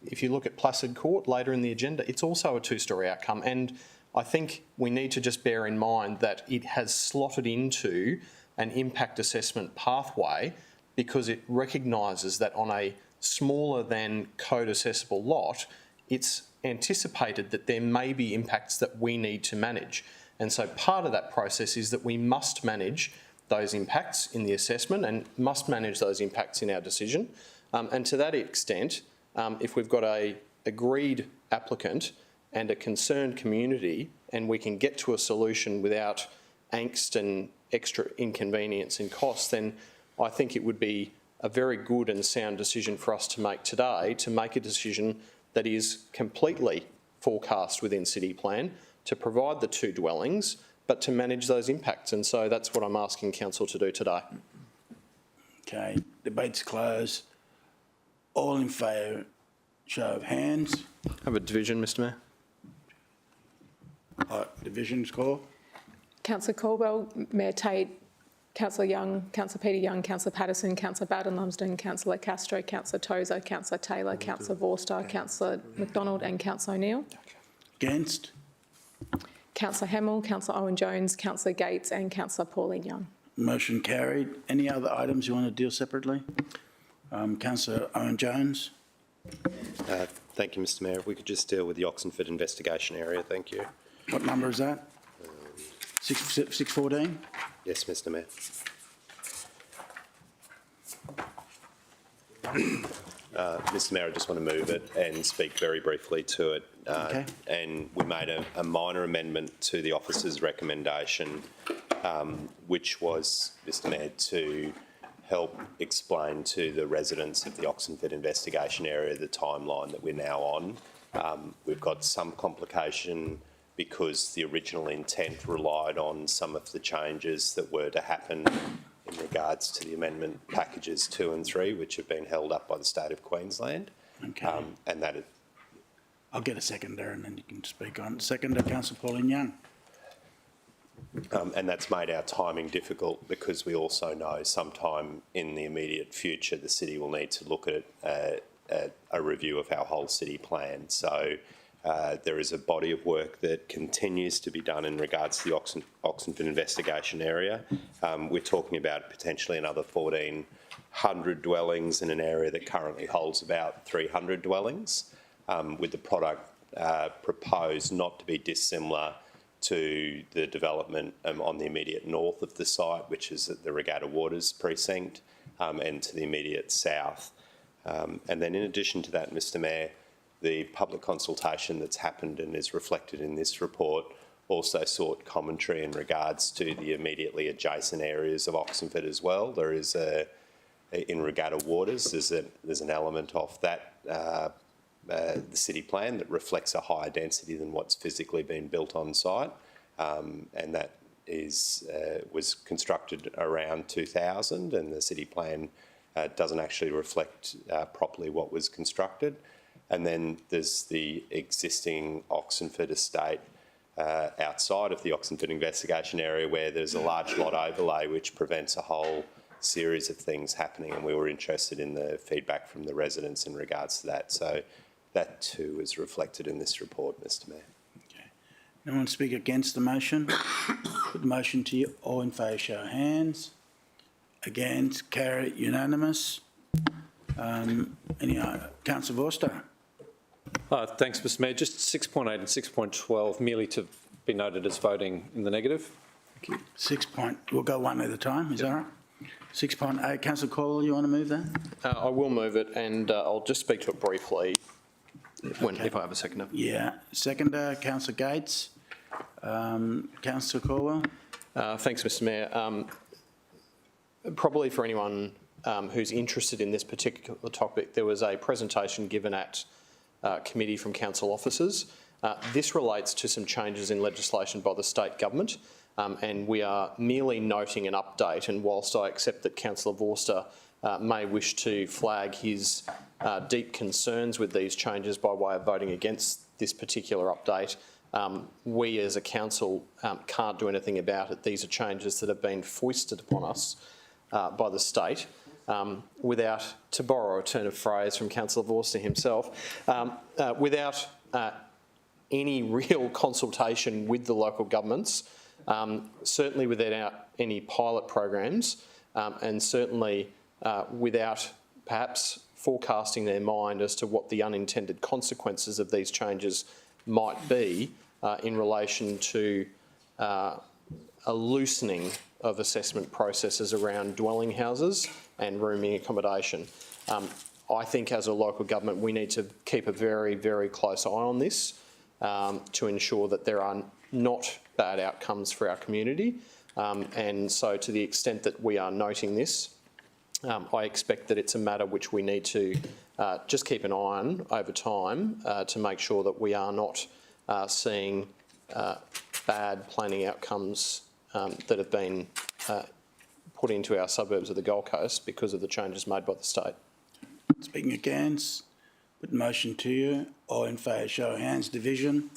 If you look at Placid Court later in the agenda, it's also a two-storey outcome, and I think we need to just bear in mind that it has slotted into an impact assessment pathway because it recognises that on a smaller than code assessable lot, it's anticipated that there may be impacts that we need to manage. And so part of that process is that we must manage those impacts in the assessment and must manage those impacts in our decision. And to that extent, if we've got a agreed applicant and a concerned community and we can get to a solution without angst and extra inconvenience and cost, then I think it would be a very good and sound decision for us to make today, to make a decision that is completely forecast within city plan, to provide the two dwellings, but to manage those impacts. And so that's what I'm asking council to do today. Okay, debate's closed. All in favour, show of hands. Have a division, Mr Mayor. Division's call. Councillor Caldwell, Mayor Tate, Councillor Young, Councillor Peter Young, Councillor Patterson, Councillor Bowden Lumsden, Councillor Castro, Councillor Tozer, Councillor Taylor, Councillor Vorster, Councillor McDonald and Councillor O'Neill. Against? Councillor Hamill, Councillor Owen-Jones, Councillor Gates and Councillor Pauline Young. Motion carried. Any other items you want to deal separately? Councillor Owen-Jones. Thank you, Mr Mayor. If we could just deal with the Oxenford investigation area, thank you. What number is that? 614? Yes, Mr Mayor. Mr Mayor, I just want to move it and speak very briefly to it. Okay. And we made a minor amendment to the officer's recommendation, which was, Mr Mayor, to help explain to the residents of the Oxenford investigation area the timeline that we're now on. We've got some complication because the original intent relied on some of the changes that were to happen in regards to the amendment packages 2 and 3, which have been held up by the State of Queensland. Okay. And that I'll get a seconder and then you can speak on. Seconder, Councillor Pauline Young. and that's made our timing difficult because we also know sometime in the immediate future the city will need to look at a review of our whole city plan. So there is a body of work that continues to be done in regards to the Oxenford investigation area. We're talking about potentially another 1,400 dwellings in an area that currently holds about 300 dwellings, with the product proposed not to be dissimilar to the development on the immediate north of the site, which is at the Regatta Waters precinct, and to the immediate south. And then in addition to that, Mr Mayor, the public consultation that's happened and is reflected in this report also sought commentary in regards to the immediately adjacent areas of Oxenford as well. There is in Regatta Waters, there's an element of that the city plan that reflects a higher density than what's physically been built on site, and that was constructed around 2000, and the city plan doesn't actually reflect properly what was constructed. And then there's the existing Oxenford estate outside of the Oxenford investigation area where there's a large lot overlay which prevents a whole series of things happening, and we were interested in the feedback from the residents in regards to that. So that too is reflected in this report, Mr Mayor. Okay. Anyone speak against the motion? Put the motion to you. All in favour, show of hands. Against, carry, unanimous. Councillor Vorster. Thanks, Mr Mayor. Just 6.8 and 6.12 merely to be noted as voting in the negative. We'll go one at a time, is that right? 6.8, Councillor Caldwell, you want to move that? I will move it, and I'll just speak to it briefly if I have a seconder. Yeah. Seconder, Councillor Gates. Councillor Caldwell. Thanks, Mr Mayor. Probably for anyone who's interested in this particular topic, there was a presentation given at committee from council officers. This relates to some changes in legislation by the state government, and we are merely noting an update. And whilst I accept that Councillor Vorster may wish to flag his deep concerns with these changes by way of voting against this particular update, we as a council can't do anything about it. These are changes that have been foisted upon us by the state without, to borrow a turn of phrase from Councillor Vorster himself, without any real consultation with the local governments, certainly without any pilot programs, and certainly without perhaps forecasting their mind as to what the unintended consequences of these changes might be in relation to a loosening of assessment processes around dwelling houses and rooming accommodation. I think as a local government we need to keep a very, very close eye on this to ensure that there are not bad outcomes for our community. And so to the extent that we are noting this, I expect that it's a matter which we need to just keep an eye on over time to make sure that we are not seeing bad planning outcomes that have been put into our suburbs of the Gold Coast because of the changes made by the state. Speaking against, put motion to you. All in favour, show of hands. Division.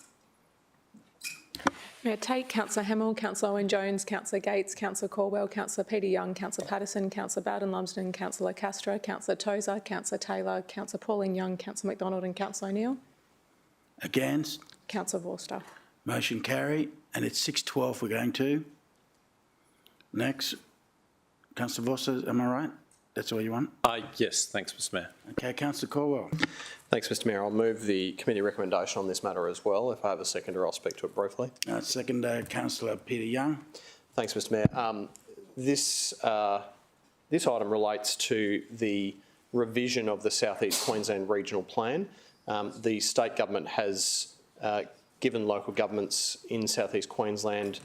May I take Councillor Hamill, Councillor Owen-Jones, Councillor Gates, Councillor Caldwell, Councillor Peter Young, Councillor Patterson, Councillor Bowden-Lumsden, Councillor Castro, Councillor Tozer, Councillor Taylor, Councillor Pauline Young, Councillor McDonald and Councillor O'Neill. Against. Councillor Vorster. Motion carried. And it's 6:12 we're going to. Next. Councillor Vorster, am I right? That's all you want? Yes, thanks, Mr Mayor. Okay, Councillor Caldwell. Thanks, Mr Mayor. I'll move the committee recommendation on this matter as well. If I have a seconder, I'll speak to it briefly. Second, Councillor Peter Young. Thanks, Mr Mayor. This item relates to the revision of the South East Queensland Regional Plan. The state government has given local governments in South East Queensland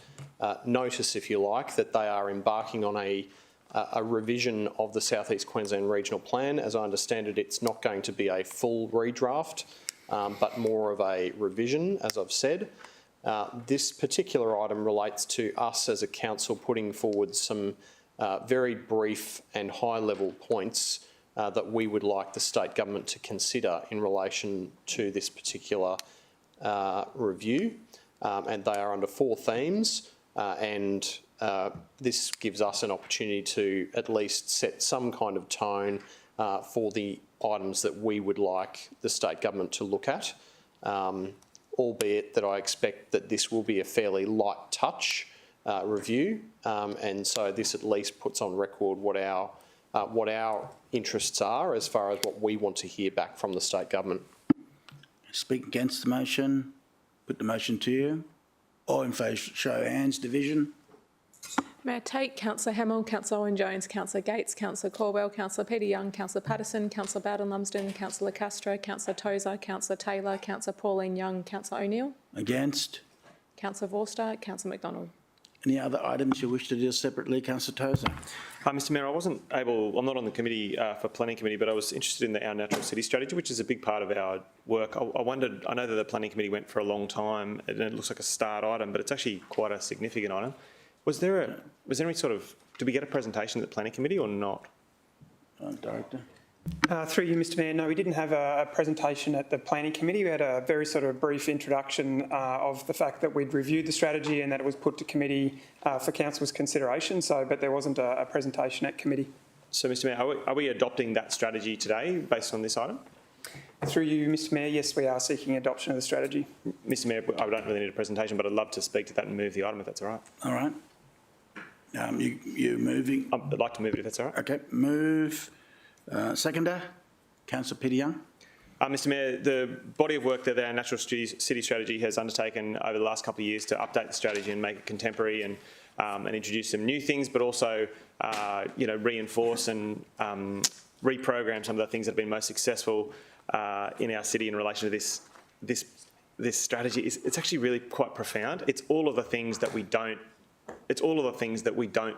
notice, if you like, that they are embarking on a revision of the South East Queensland Regional Plan. As I understand it, it's not going to be a full redraft, but more of a revision, as I've said. This particular item relates to us as a council putting forward some very brief and high-level points that we would like the state government to consider in relation to this particular review. And they are under 4 themes, and this gives us an opportunity to at least set some kind of tone for the items that we would like the state government to look at, albeit that I expect that this will be a fairly light touch review, and so this at least puts on record what our interests are as far as what we want to hear back from the state government. Speak against the motion. Put the motion to you. All in favour, show of hands. Division. May I take Councillor Hamill, Councillor Owen-Jones, Councillor Gates, Councillor Caldwell, Councillor Peter Young, Councillor Patterson, Councillor Bowden-Lumsden, Councillor Castro, Councillor Tozer, Councillor Taylor, Councillor Pauline Young, Councillor O'Neill. Against. Councillor Vorster, Councillor McDonald. Any other items you wish to deal separately, Councillor Tozer? Mr Mayor, I'm not on the committee for planning committee, but I was interested in our natural city strategy, which is a big part of our work. I wondered, I know that the planning committee went for a long time and it looks like a start item, but it's actually quite a significant item. Was there any sort of, did we get a presentation at the planning committee or not? Director. Through you, Mr Mayor, no, we didn't have a presentation at the planning committee. We had a very sort of brief introduction of the fact that we'd reviewed the strategy and that it was put to committee for council's consideration, but there wasn't a presentation at committee. So, Mr Mayor, are we adopting that strategy today based on this item? Through you, Mr Mayor, yes, we are seeking adoption of the strategy. Mr Mayor, I don't really need a presentation, but I'd love to speak to that and move the item if that's all right. All right. You moving? I'd like to move it if that's all right. Okay, move. Seconder, Councillor Peter Young. Mr Mayor, the body of work that our Natural City Strategy has undertaken over the last couple of years to update the strategy and make it contemporary and and introduce some new things, but also, reinforce and reprogram some of the things that have been most successful in our city in relation to this strategy. It's actually really quite profound. It's all of the things that we don't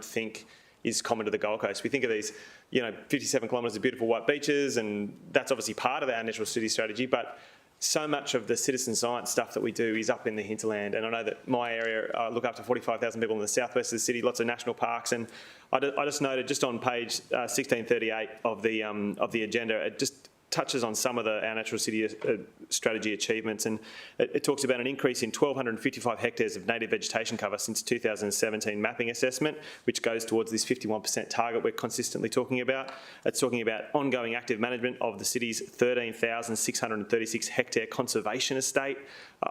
think is common to the Gold Coast. We think of these, 57 kilometres of beautiful white beaches, and that's obviously part of our natural city strategy, but so much of the citizen science stuff that we do is up in the hinterland. And I know that my area, I look after 45,000 people in the southwest of the city, lots of national parks, and I just noted just on page 1638 of the agenda, it just touches on some of our natural city strategy achievements, and it talks about an increase in 1,255 hectares of native vegetation cover since 2017 mapping assessment, which goes towards this 51% target we're consistently talking about. It's talking about ongoing active management of the city's 13,636 hectare conservation estate.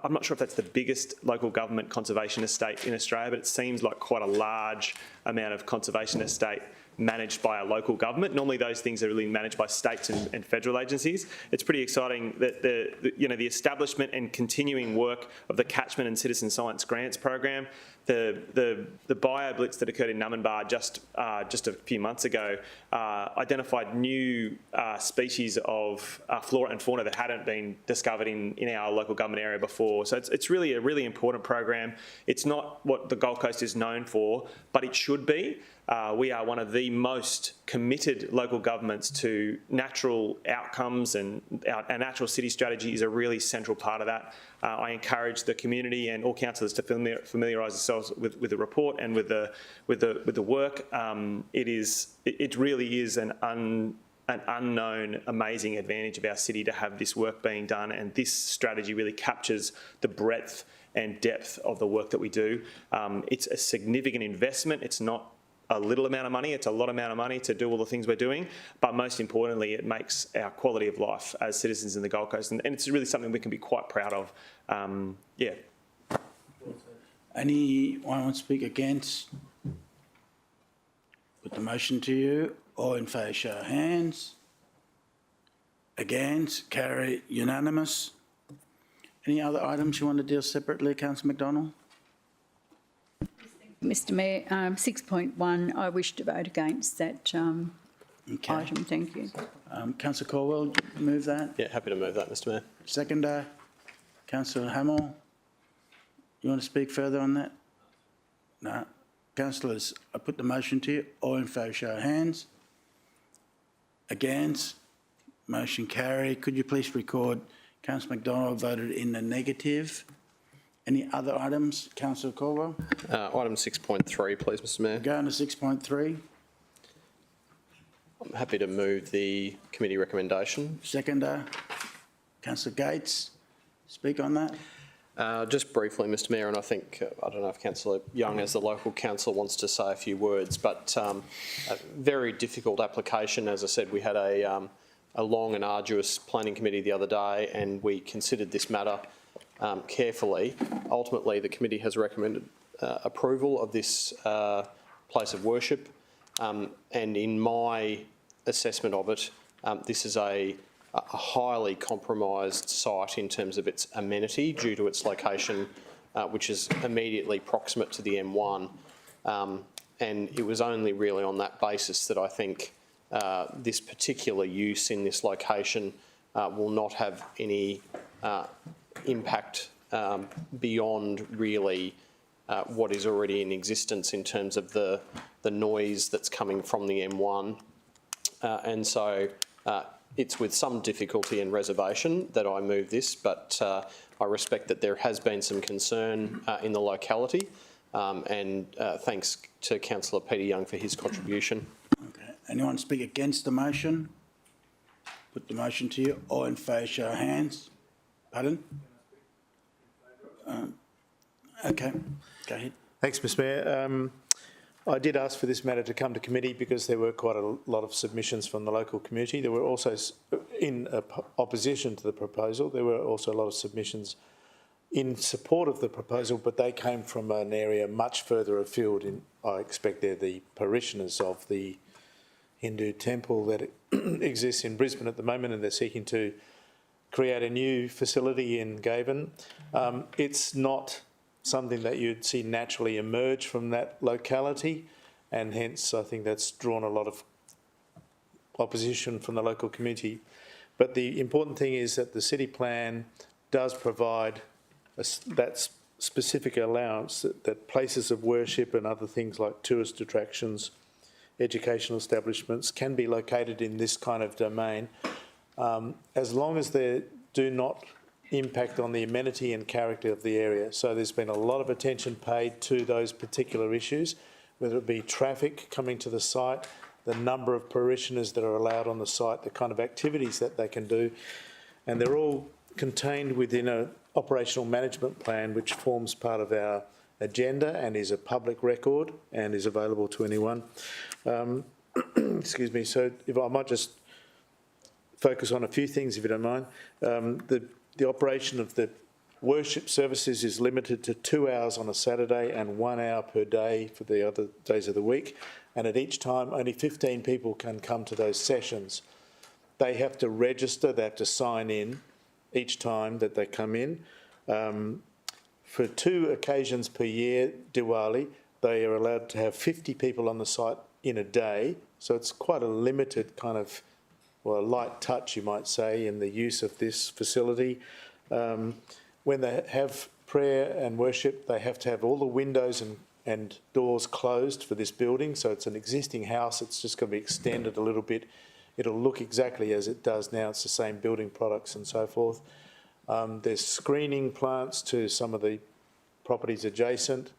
I'm not sure if that's the biggest local government conservation estate in Australia, but it seems like quite a large amount of conservation estate managed by a local government. Normally those things are really managed by states and federal agencies. It's pretty exciting that the establishment and continuing work of the Catchment and Citizen Science Grants program, the bio blitz that occurred in Numinbah just a few months ago identified new species of flora and fauna that hadn't been discovered in our local government area before. So it's really a really important program. It's not what the Gold Coast is known for, but it should be. We are one of the most committed local governments to natural outcomes, and our natural city strategy is a really central part of that. I encourage the community and all councillors to familiarise themselves with the report and with the work. It really is an unknown, amazing advantage of our city to have this work being done, and this strategy really captures the breadth and depth of the work that we do. It's a significant investment. It's not a little amount of money, it's a lot amount of money to do all the things we're doing, but most importantly, it makes our quality of life as citizens in the Gold Coast, and it's really something we can be quite proud of. Yeah. Anyone want to speak against? Put the motion to you. All in favour, show of hands. Against, carry unanimous. Any other items you want to deal separately, Councillor McDonald? Mr Mayor, 6.1, I wish to vote against that item, thank you. Councillor Caldwell, move that. Yeah, happy to move that, Mr Mayor. Seconder, Councillor Hamill, you want to speak further on that? No. Councillors, I put the motion to you. All in favour, show of hands. Against, motion carried. Could you please record Councillor McDonald voted in the negative? Any other items? Councillor Caldwell? Item 6.3, please, Mr Mayor. Go on to 6.3. I'm happy to move the committee recommendation. Seconder, Councillor Gates, speak on that. Just briefly, Mr Mayor, and I think, I don't know if Councillor Young as the local councillor wants to say a few words, but a very difficult application. As I said, we had a long and arduous planning committee the other day, and we considered this matter carefully. Ultimately, the committee has recommended approval of this place of worship, and in my assessment of it, this is a highly compromised site in terms of its amenity due to its location, which is immediately proximate to the M1, and it was only really on that basis that I think this particular use in this location will not have any impact beyond really what is already in existence in terms of the noise that's coming from the M1. And so it's with some difficulty and reservation that I move this, but I respect that there has been some concern in the locality, and thanks to Councillor Peter Young for his contribution. Okay. Anyone speak against the motion? Put the motion to you. All in favour, show of hands. Pardon? Okay, go ahead. Thanks, Mr Mayor. I did ask for this matter to come to committee because there were quite a lot of submissions from the local community. There were also, in opposition to the proposal, there were also a lot of submissions in support of the proposal, but they came from an area much further afield. I expect they're the parishioners of the Hindu temple that exists in Brisbane at the moment, and they're seeking to create a new facility in Gaven. It's not something that you'd see naturally emerge from that locality, and hence I think that's drawn a lot of opposition from the local community. But the important thing is that the city plan does provide that specific allowance that places of worship and other things like tourist attractions, educational establishments can be located in this kind of domain, as long as they do not impact on the amenity and character of the area. So there's been a lot of attention paid to those particular issues, whether it be traffic coming to the site, the number of parishioners that are allowed on the site, the kind of activities that they can do, and they're all contained within an operational management plan which forms part of our agenda and is a public record and is available to anyone. Excuse me, so if I might just focus on a few things, if you don't mind. The operation of the worship services is limited to 2 hours on a Saturday and 1 hour per day for the other days of the week. And at each time, only 15 people can come to those sessions. They have to register, they have to sign in each time that they come in. For 2 occasions per year, Diwali, they are allowed to have 50 people on the site in a day. So it's quite a limited kind of, well, a light touch, you might say, in the use of this facility. When they have prayer and worship, they have to have all the windows and doors closed for this building. So it's an existing house. It's just going to be extended a little bit. It'll look exactly as it does now. It's the same building products and so forth. There's screening plants to some of the properties adjacent.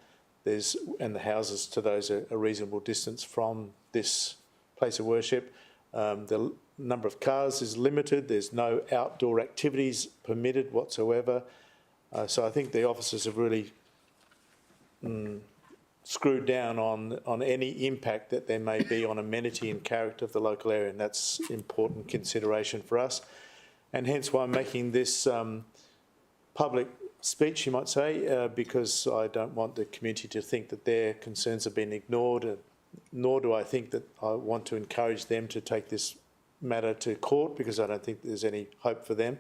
And the houses to those are a reasonable distance from this place of worship. The number of cars is limited. There's no outdoor activities permitted whatsoever. So I think the officers have really screwed down on any impact that there may be on amenity and character of the local area, and that's important consideration for us. And hence why I'm making this public speech, you might say, because I don't want the community to think that their concerns have been ignored, nor do I think that I want to encourage them to take this matter to court, because I don't think there's any hope for them.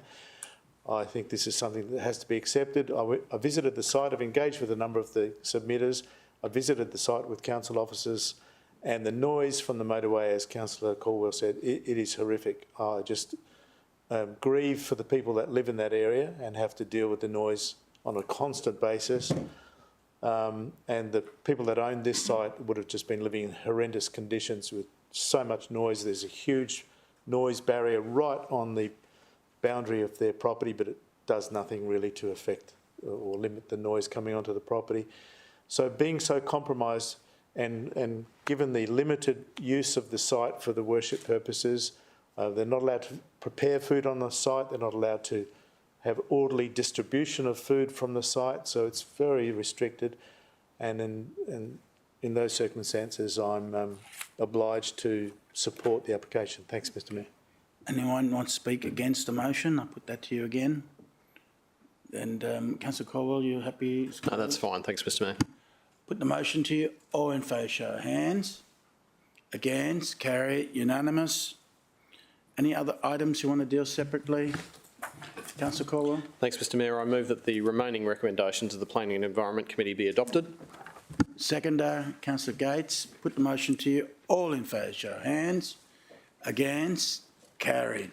I think this is something that has to be accepted. I visited the site. I've engaged with a number of the submitters. I visited the site with council officers, and the noise from the motorway, as Councillor Caldwell said, it is horrific. I just grieve for the people that live in that area and have to deal with the noise on a constant basis. And the people that own this site would have just been living in horrendous conditions with so much noise. There's a huge noise barrier right on the boundary of their property, but it does nothing really to affect or limit the noise coming onto the property. So being so compromised and given the limited use of the site for the worship purposes, they're not allowed to prepare food on the site. They're not allowed to have orderly distribution of food from the site. So it's very restricted. And in those circumstances, I'm obliged to support the application. Thanks, Mr. Mayor. Anyone want to speak against the motion? I'll put that to you again. And Councillor Caldwell, you happy? No, that's fine. Thanks, Mr. Mayor. Put the motion to you. All in favour, show of hands. Against, carry, unanimous. Any other items you want to deal separately? Councillor Caldwell. Thanks, Mr. Mayor. I move that the remaining recommendations of the Planning and Environment Committee be adopted. Seconder, Councillor Gates. Put the motion to you. All in favour, show of hands. Against, carried.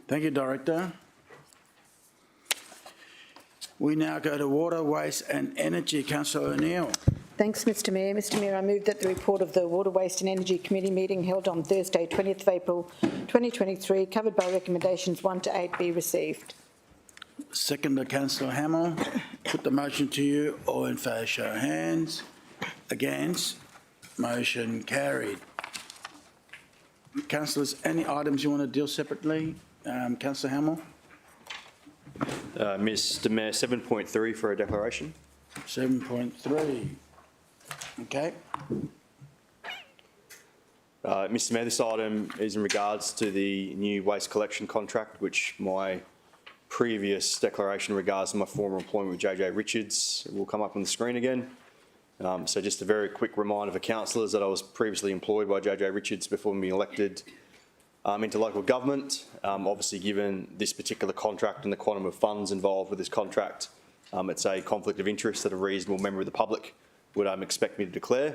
Thank you, Director. We now go to Water, Waste and Energy. Councillor O'Neill. Thanks, Mr. Mayor. Mr. Mayor, I move that the report of the Water, Waste and Energy Committee meeting held on Thursday, 20th of April 2023, covered by recommendations 1 to 8, be received. Seconder, Councillor Hamill. Put the motion to you. All in favour, show of hands. Against, motion carried. Councillors, any items you want to deal separately? Councillor Hamill. Mr. Mayor, 7.3 for a declaration. 7.3. Okay. Mr. Mayor, this item is in regards to the new waste collection contract, which my previous declaration in regards to my former employment with JJ Richards will come up on the screen again. So just a very quick reminder for councillors that I was previously employed by JJ Richards before being elected into local government. Obviously, given this particular contract and the quantum of funds involved with this contract, It's a conflict of interest that a reasonable member of the public would expect me to declare.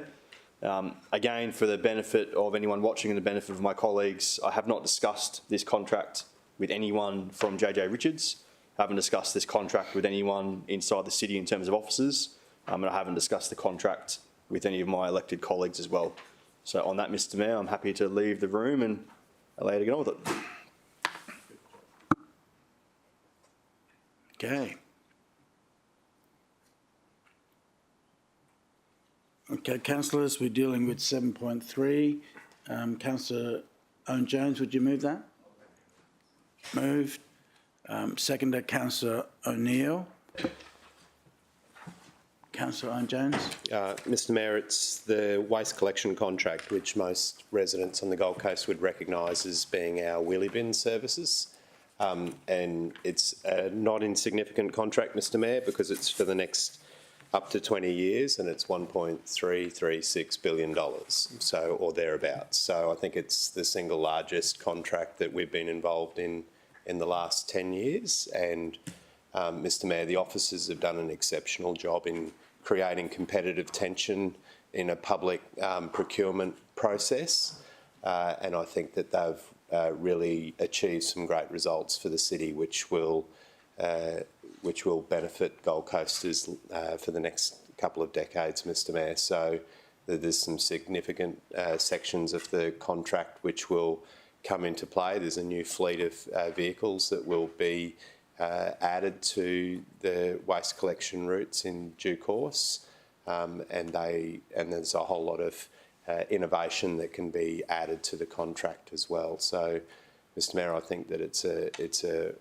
Again, for the benefit of anyone watching and the benefit of my colleagues, I have not discussed this contract with anyone from JJ Richards. I haven't discussed this contract with anyone inside the city in terms of officers, and I haven't discussed the contract with any of my elected colleagues as well. So on that, Mr Mayor, I'm happy to leave the room and allow you to get on with it. Okay. Okay, councillors, we're dealing with 7.3. Councillor Owen Jones, would you move that? Moved. Seconder, Councillor O'Neill. Councillor Owen Jones. Mr Mayor, it's the waste collection contract which most residents on the Gold Coast would recognise as being our wheelie bin services. And it's a not insignificant contract, Mr Mayor, because it's for the next up to 20 years and it's $1.336 billion, so, or thereabouts. So I think it's the single largest contract that we've been involved in the last 10 years. And Mr Mayor, the officers have done an exceptional job in creating competitive tension in a public procurement process. And I think that they've really achieved some great results for the city, which will benefit Gold Coasters for the next couple of decades, Mr Mayor. So there's some significant sections of the contract which will come into play. There's a new fleet of vehicles that will be added to the waste collection routes in due course, and there's a whole lot of innovation that can be added to the contract as well. So, Mr Mayor, I think that it's an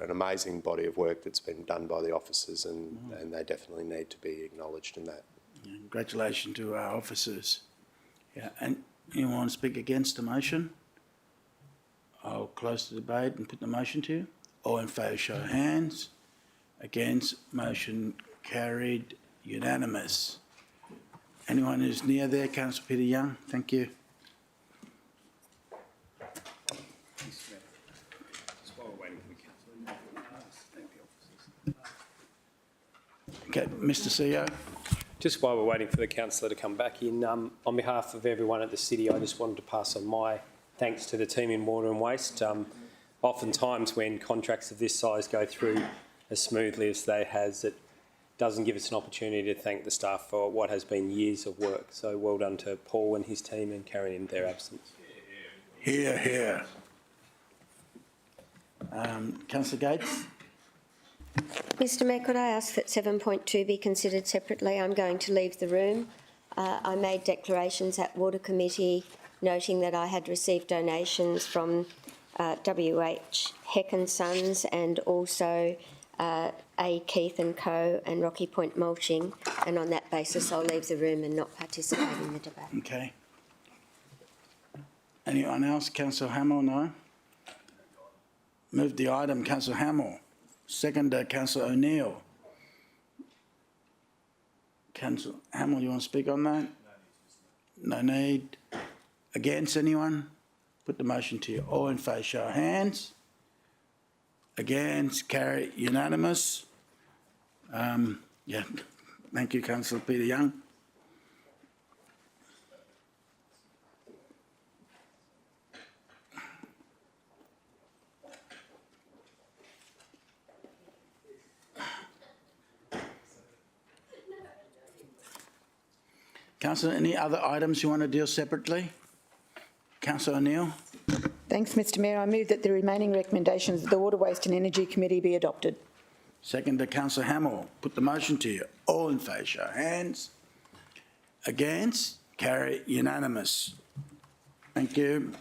amazing body of work that's been done by the officers, and they definitely need to be acknowledged in that. Yeah, congratulations to our officers. Yeah, and anyone want to speak against the motion? I'll close the debate and put the motion to you. All in favour, show of hands. Against, motion carried, unanimous. Anyone who's near there, Councillor Peter Young, thank you. Okay, Mr CEO. Just while we're waiting for the councillor to come back in, on behalf of everyone at the city, I just wanted to pass on my thanks to the team in Water and Waste. Oftentimes when contracts of this size go through as smoothly as they has, it doesn't give us an opportunity to thank the staff for what has been years of work. So well done to Paul and his team and carrying in their absence. Hear, hear. Councillor Gates. Mr Mayor, could I ask that 7.2 be considered separately? I'm going to leave the room. I made declarations at Water Committee noting that I had received donations from WWEC and Sons and also A. Keith and Co. and Rocky Point Mulching, and on that basis I'll leave the room and not participate in the debate. Okay. Anyone else? Councillor Hamill, no? Move the item, Councillor Hamill. Seconder, Councillor O'Neill. Councillor Hamill, you want to speak on that? No need. Against, anyone? Put the motion to you. All in favour, show of hands. Against, carry, unanimous. Yeah, thank you, Councillor Peter Young. Councillor, any other items you want to deal separately? Councillor O'Neill. Thanks, Mr Mayor. I move that the remaining recommendations of the Water, Waste and Energy Committee be adopted. Second to Councillor Hamill. Put the motion to you. All in favour, show of hands. Against? Carry, unanimous. Thank you.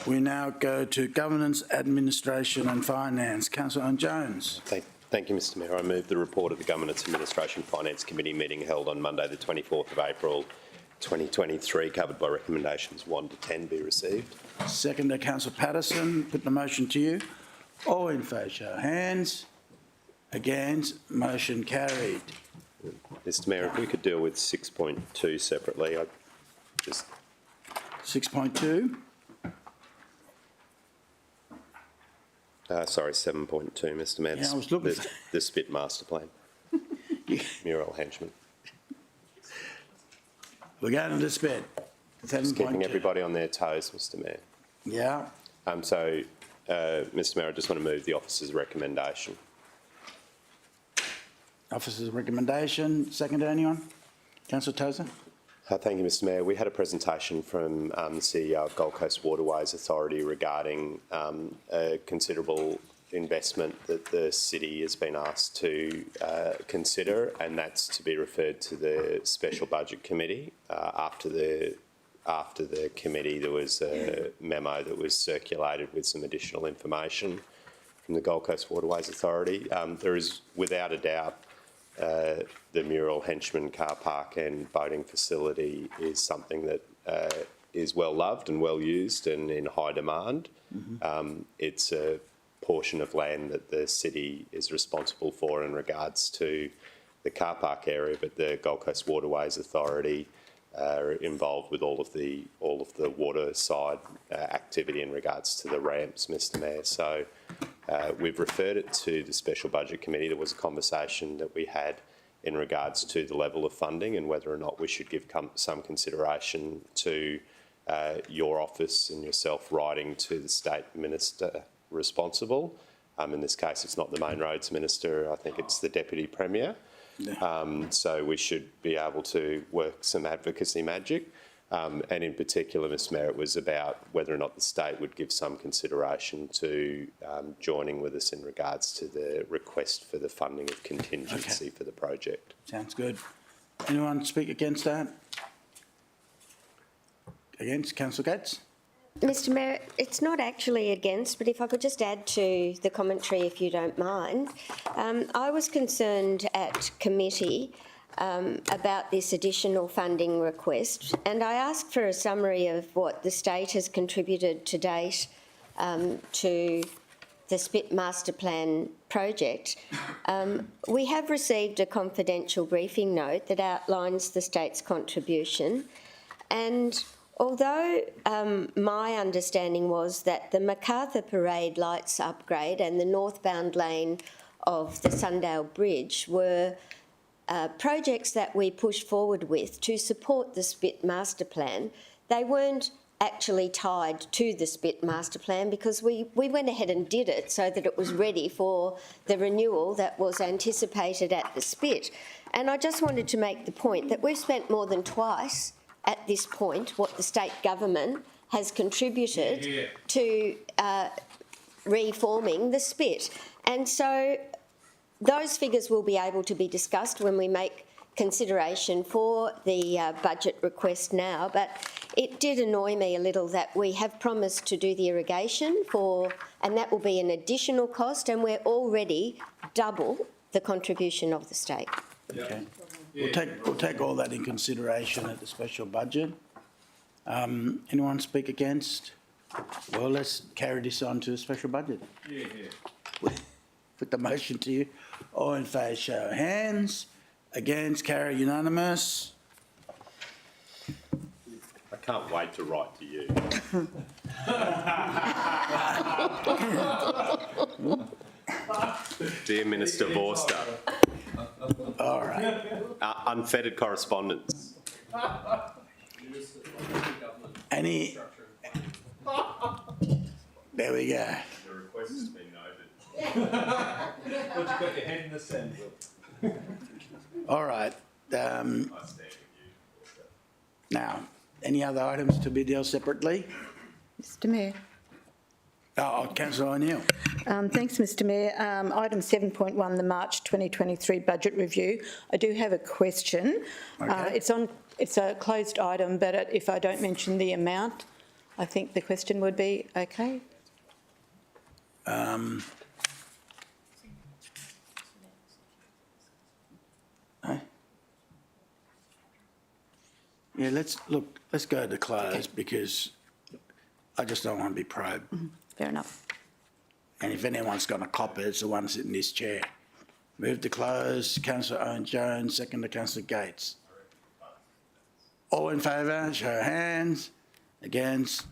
We now go to Governance, Administration and Finance. Councillor Owen Jones. Thank you, Mr Mayor. I move the report of the Governance, Administration Finance Committee meeting held on Monday the 24th of April 2023, covered by recommendations 1 to 10, be received. Second to Councillor Patterson. Put the motion to you. All in favour, show of hands. Against? Motion carried. Mr Mayor, if we could deal with 6.2 separately, I just... 6.2. Sorry, 7.2, Mr Mayor. Yeah, I was looking The SPIT master plan. Mural henchman. We're going to the SPIT. Just keeping 7.2. everybody on their toes, Mr Mayor. Yeah. Mr Mayor, I just want to move the officer's recommendation. Officer's recommendation. Second to anyone? Councillor Tozer? Thank you, Mr Mayor. We had a presentation from the CEO of Gold Coast Waterways Authority regarding a considerable investment that the city has been asked to consider, and that's to be referred to the Special Budget Committee. After the committee, there was a memo that was circulated with some additional information from the Gold Coast Waterways Authority. There is, without a doubt, the Mural Henchman car park and boating facility is something that is well loved and well used and in high demand. It's a portion of land that the city is responsible for in regards to the car park area, but the Gold Coast Waterways Authority are involved with all of the water side activity in regards to the ramps, Mr Mayor. So we've referred it to the Special Budget Committee. There was a conversation that we had in regards to the level of funding and whether or not we should give some consideration to your office and yourself writing to the State Minister responsible. In this case, it's not the Main Roads Minister, I think it's the Deputy Premier. So we should be able to work some advocacy magic. And in particular, Mr Mayor, it was about whether or not the state would give some consideration to joining with us in regards to the request for the funding of contingency for the project. Sounds good. Anyone speak against that? Against? Councillor Gates? Mr Mayor, it's not actually against, but if I could just add to the commentary, if you don't mind. I was concerned at committee about this additional funding request, and I asked for a summary of what the state has contributed to date to the SPIT Master Plan project. We have received a confidential briefing note that outlines the state's contribution, and although my understanding was that the MacArthur Parade lights upgrade and the northbound lane of the Sundale Bridge were projects that we pushed forward with to support the SPIT Master Plan, they weren't actually tied to the SPIT Master Plan because we went ahead and did it so that it was ready for the renewal that was anticipated at the SPIT. And I just wanted to make the point that we've spent more than twice at this point what the state government has contributed to reforming the SPIT. And so those figures will be able to be discussed when we make consideration for the budget request now, but it did annoy me a little that we have promised to do the irrigation and that will be an additional cost, and we're already double the contribution of the state. Okay. We'll take all that in consideration at the special budget. Anyone speak against? Well, let's carry this on to the special budget. Put the motion to you. All in favour, show of hands. Against, carry unanimous. I can't wait to write to you. Dear Minister Vorster. All right. Unfettered correspondence. Any? There we go. The request has been noted. But you've got your head in the sand. All right. I stand with you. Now, any other items to be dealt separately? Mr Mayor. Oh, Councillor O'Neill. Thanks, Mr Mayor. Item 7.1, the March 2023 budget review. I do have a question. Okay. It's a closed item, but if I don't mention the amount, I think the question would be okay. Yeah, let's go to close because I just don't want to be probed. Fair enough. And if anyone's got a copper, it's the one sitting in this chair. Move to close. Councillor Owen Jones, second to Councillor Gates. All in favour, show of hands. Against?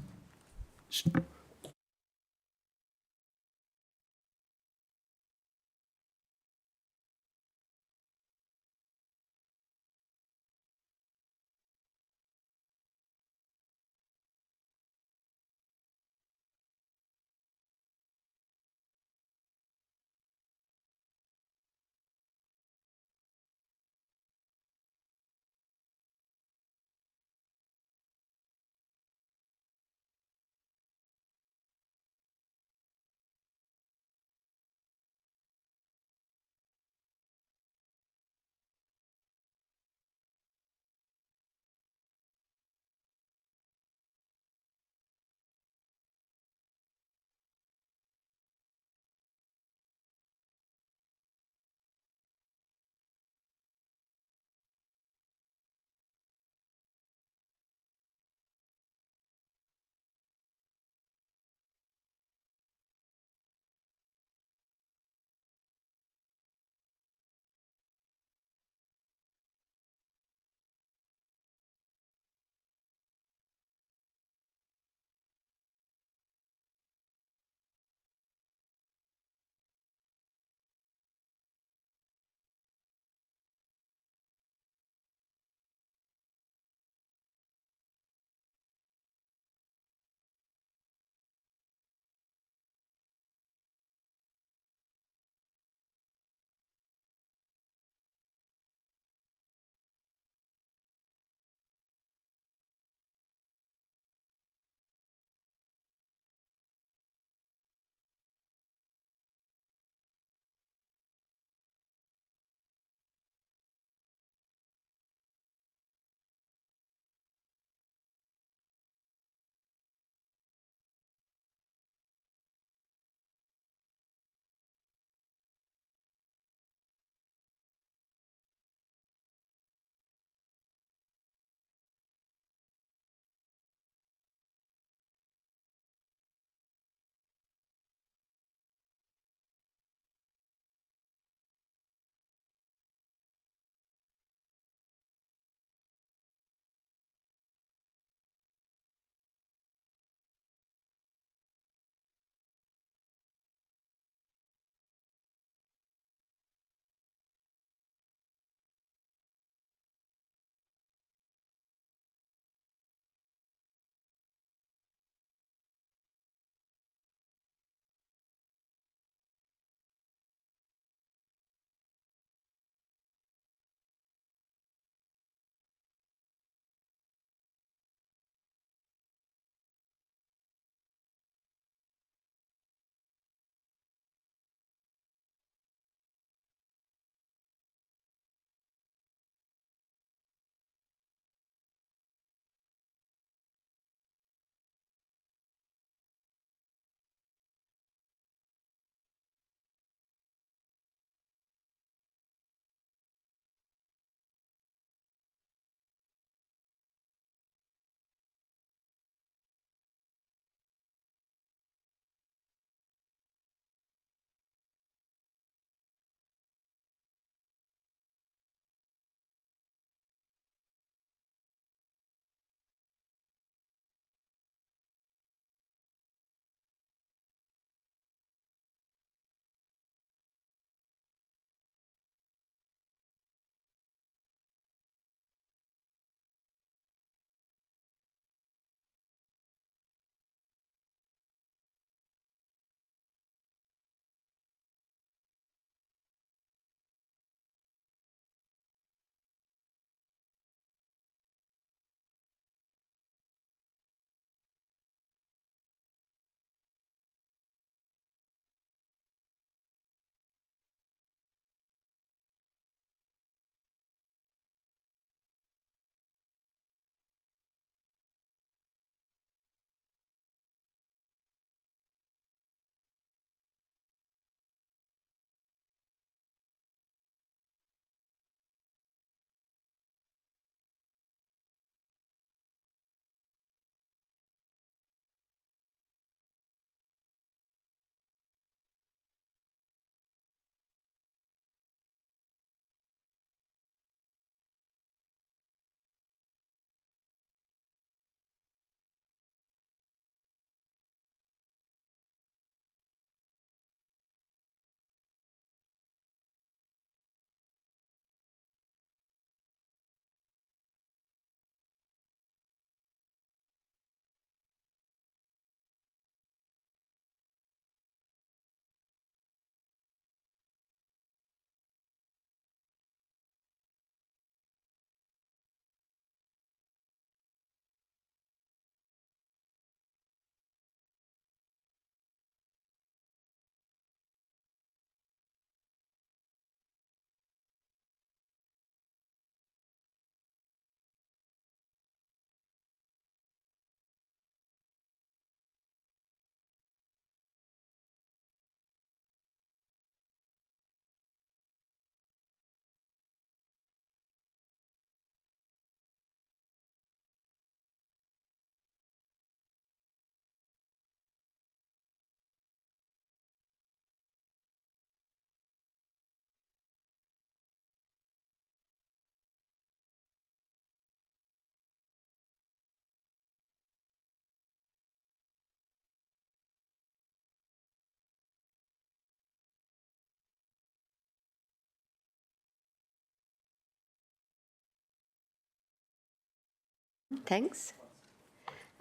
Thanks.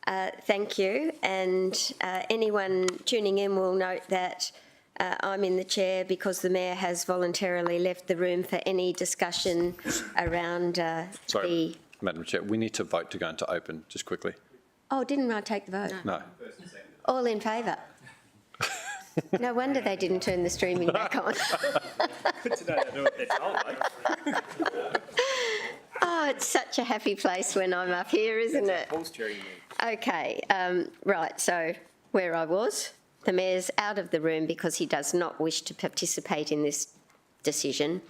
Thank you. And anyone tuning in will note that I'm in the chair because the Mayor has voluntarily left the room for any discussion around Sorry, Madam Chair, we need to vote to go into open, just quickly. Oh, didn't I take the vote? No. All in favour? No wonder they didn't turn the streaming back on. Good to know they know what they're told, Oh, it's such a happy place when I'm up here, isn't it? Okay, right, so where I was, the Mayor's out of the room because he does not wish to participate in this decision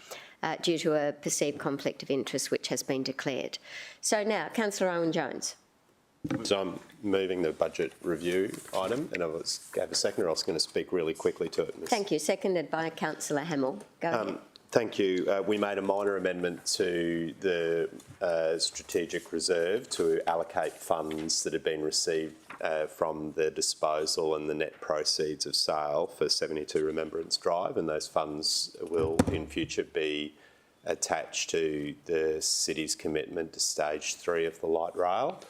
due to a perceived conflict of interest which has been declared. So now, Councillor Owen-Jones. So I'm moving the budget review item, and I have a seconder. I was going to speak really quickly to it. Thank you. Seconded by Councillor Hamill. Go ahead. Thank you. We made a minor amendment to the strategic reserve to allocate funds that had been received from the disposal and the net proceeds of sale for 72 Remembrance Drive, and those funds will in future be attached to the city's commitment to stage 3 of the light rail.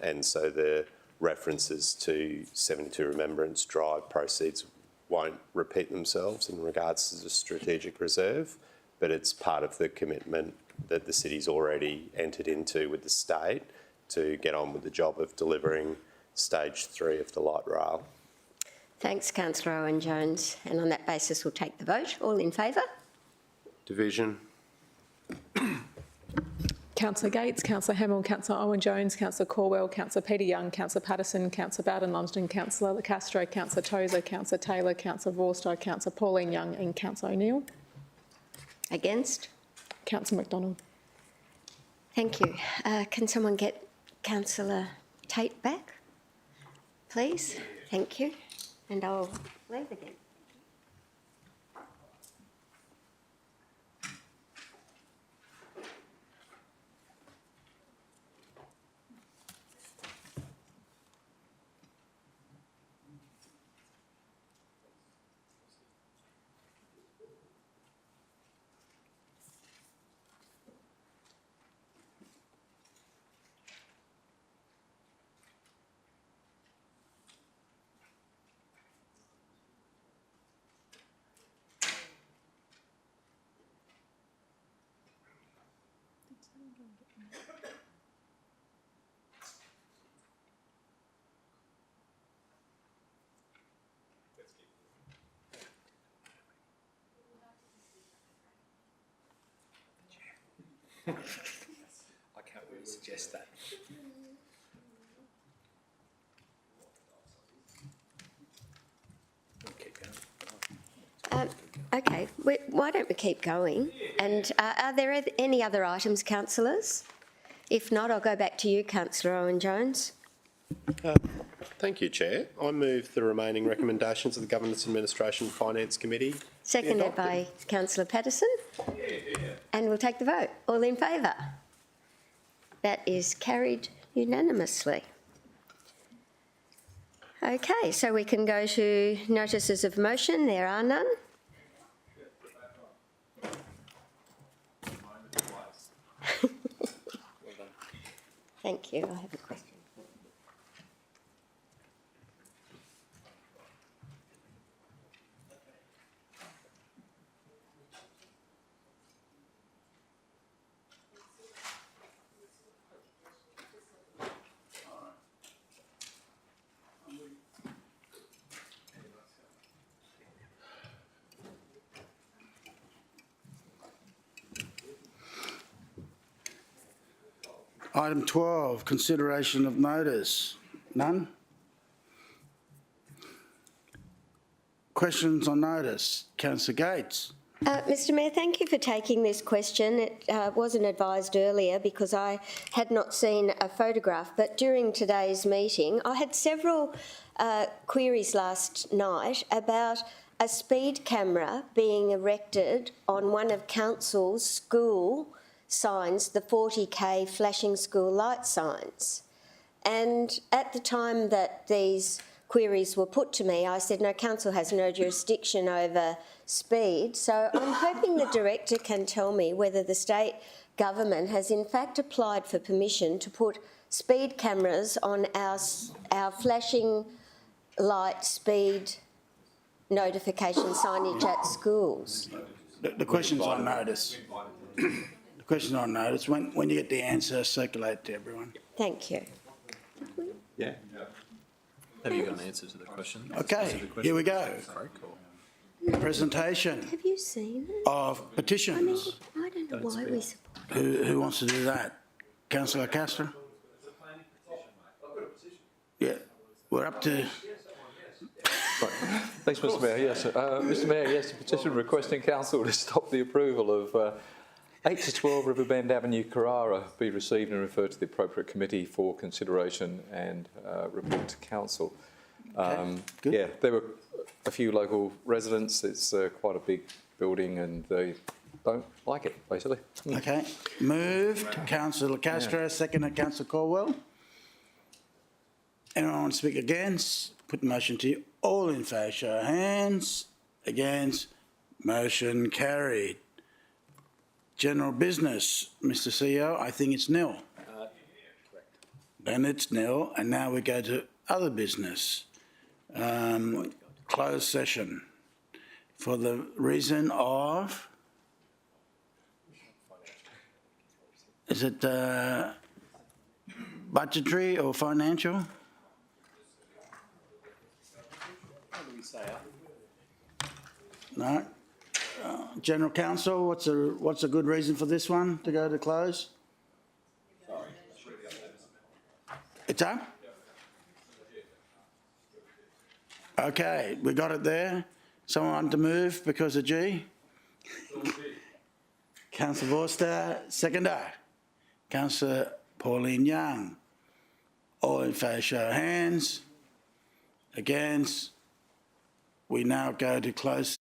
And so the references to 72 Remembrance Drive proceeds won't repeat themselves in regards to the strategic reserve, but it's part of the commitment that the city's already entered into with the state to get on with the job of delivering stage 3 of the light rail. Thanks, Councillor Owen-Jones. And on that basis, we'll take the vote. All in favour? Division. Councillor Gates, Councillor Hamill, Councillor Owen-Jones, Councillor Corwell, Councillor Peter Young, Councillor Patterson, Councillor Bowden-Lumsden, Councillor Le Castro, Councillor Tozer, Councillor Taylor, Councillor Vorster, Councillor Pauline Young and Councillor O'Neill. Against? Councillor McDonald. Thank you. Can someone get Councillor Tate back, please? Thank you. And I'll leave again. I can't really suggest that. We'll keep going. Okay, why don't we keep going? And are there any other items, councillors? If not, I'll go back to you, Councillor Owen-Jones. Thank you, Chair. I move the remaining recommendations of the Governance Administration Finance Committee. Seconded by Councillor Patterson. And we'll take the vote. All in favour? That is carried unanimously. Okay, so we can go to notices of motion. There are none. Thank you. I have a question. Item 12, consideration of notice. None? Questions on notice? Councillor Gates. Mr Mayor, thank you for taking this question. It wasn't advised earlier because I had not seen a photograph, but during today's meeting I had several queries last night about a speed camera being erected on one of Council's school signs, the 40K flashing school light signs. And at the time that these queries were put to me, I said, no, Council has no jurisdiction over speed. So I'm hoping the Director can tell me whether the state government has in fact applied for permission to put speed cameras on our flashing light speed notification signage at schools? The question's on notice. The question's on notice. When you get the answer, circulate to everyone. Thank you. Yeah. Have you got an answer to the question? Okay, here we go. Presentation Have you seen it? of petitions. I don't know why we support. Who wants to do that? Councillor Castro? Yeah, we're up to... Thanks, Mr Mayor. Yes, Mr Mayor, yes, a petition requesting council to stop the approval of 8 to 12 Riverbend Avenue, Carrara be received and referred to the appropriate committee for consideration and report to council. good. Yeah, there were a few local residents. It's quite a big building and they don't like it, basically. Okay, moved, Councillor Castro, seconded Councillor Caldwell. Anyone want to speak against? Put the motion to you. All in favour, show of hands. Against, motion carried. General business, Mr CEO, I think it's nil. Correct. Then it's nil, and now we go to other business. Closed session for the reason of... Is it budgetary or financial? No. General Counsel, what's a good reason for this one to go to close? It's up? Okay, we got it there. Someone want to move because of G? Councillor Vorster, seconder. Councillor Pauline Young. All in favour, show of hands. Against. We now go to close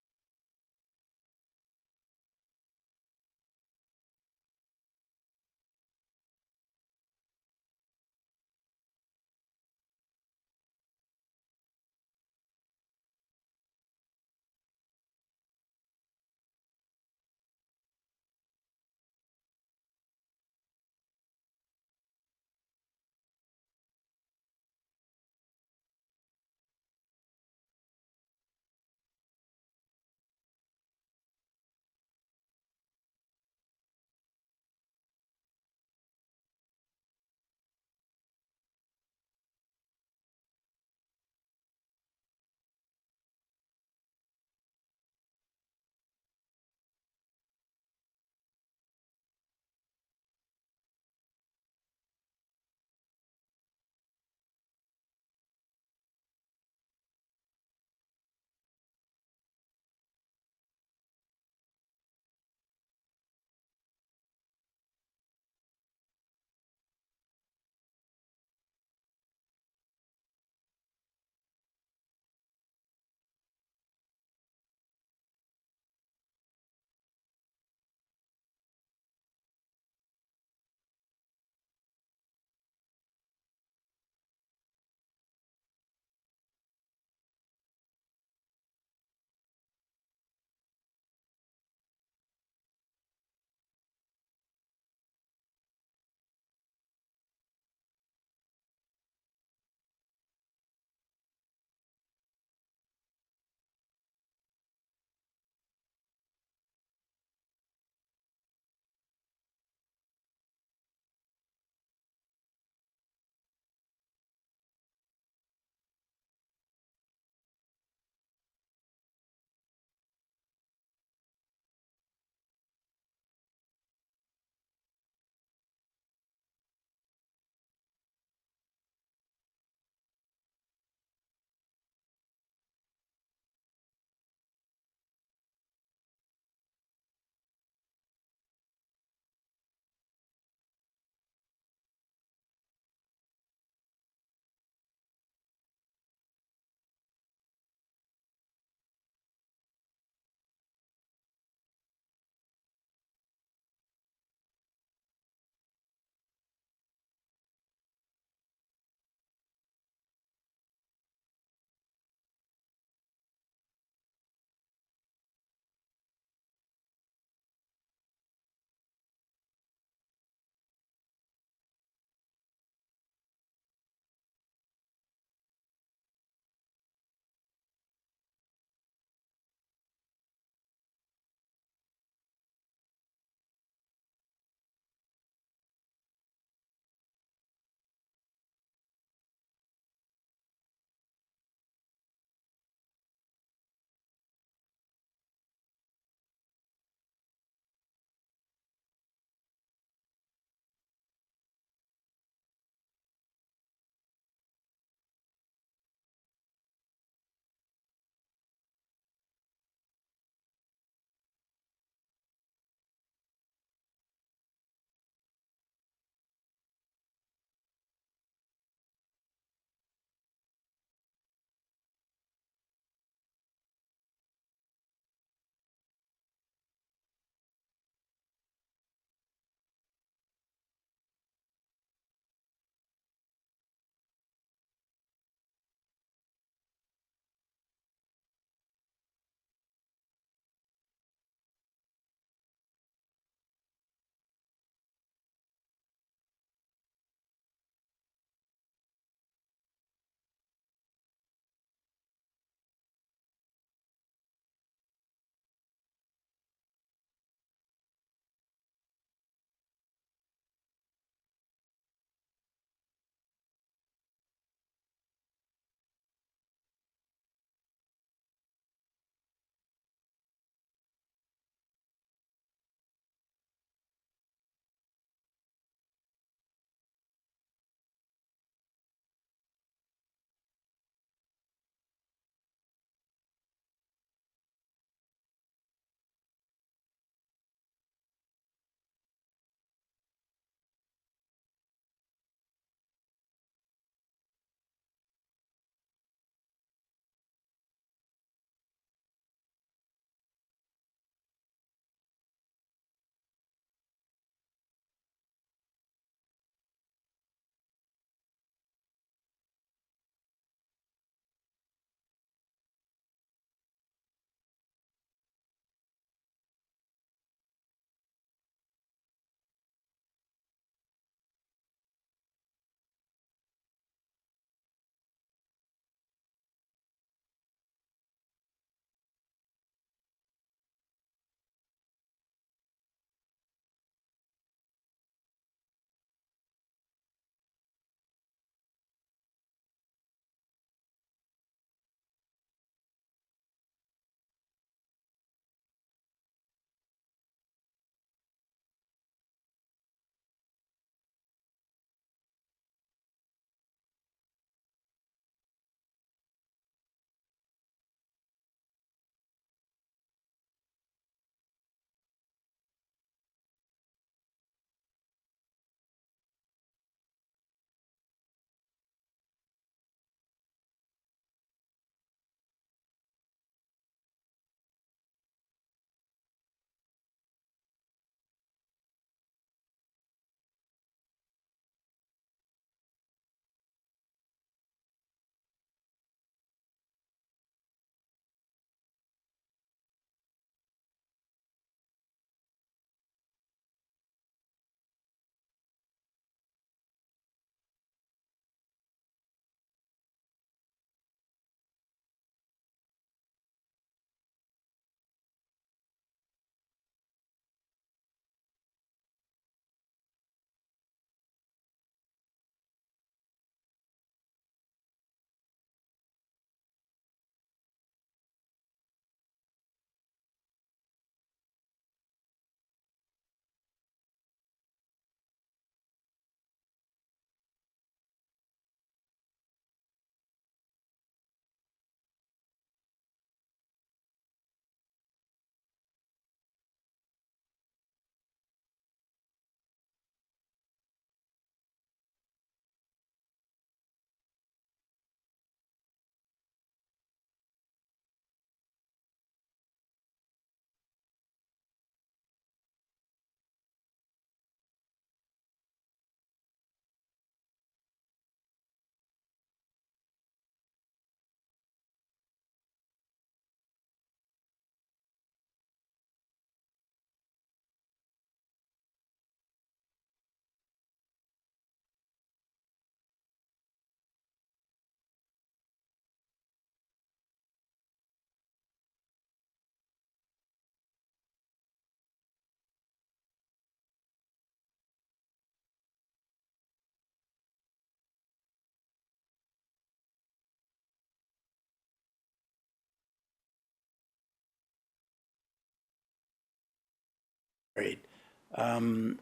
Could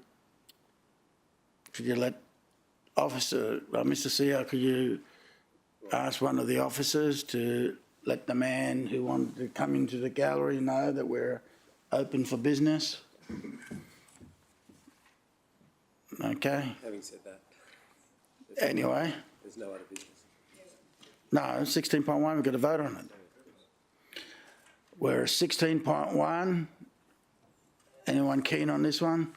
you let Mr. CEO, could you ask one of the officers to let the man who wanted to come into the gallery know that we're open for business? Okay. Having said that, Anyway, there's no other business. no, 16.1, we've got to vote on it. We're at 16.1. Anyone keen on this one?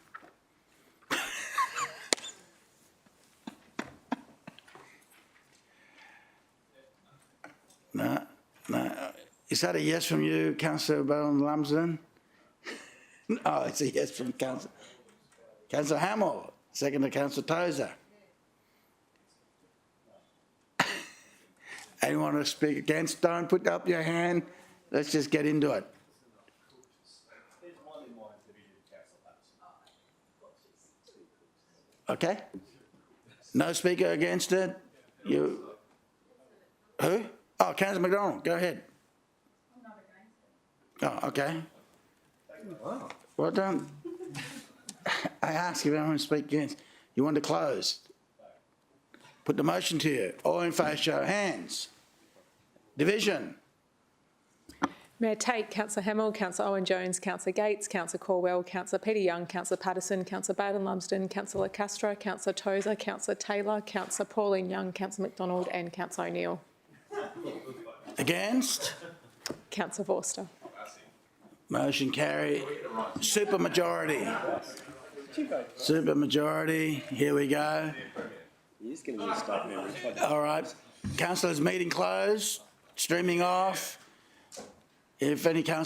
No, no. Is that a yes from you, Councillor Bowen-Lumsden? No, it's a yes from Councillor Hamill. Second to Councillor Tozer. Anyone want to speak against? Don't put up your hand. Let's just get into it. Okay. No speaker against it? You? Who? Oh, Councillor McDonald, go ahead. Oh, okay. Well done. I ask if anyone to speak against. You want to close? Put the motion to you. All in favour, show of hands. Division. Mayor Tate, Councillor Hamill, Councillor Owen-Jones, Councillor Gates, Councillor Caldwell, Councillor Peter Young, Councillor Patterson, Councillor Baden-Lumsden, Councillor Castro, Councillor Tozer, Councillor Taylor, Councillor Pauline Young, Councillor McDonald and Councillor O'Neill. Against? Councillor Vorster. Motion carried. Super majority. Super majority. Here we go. All right. Councillors, meeting closed. Streaming off. If any council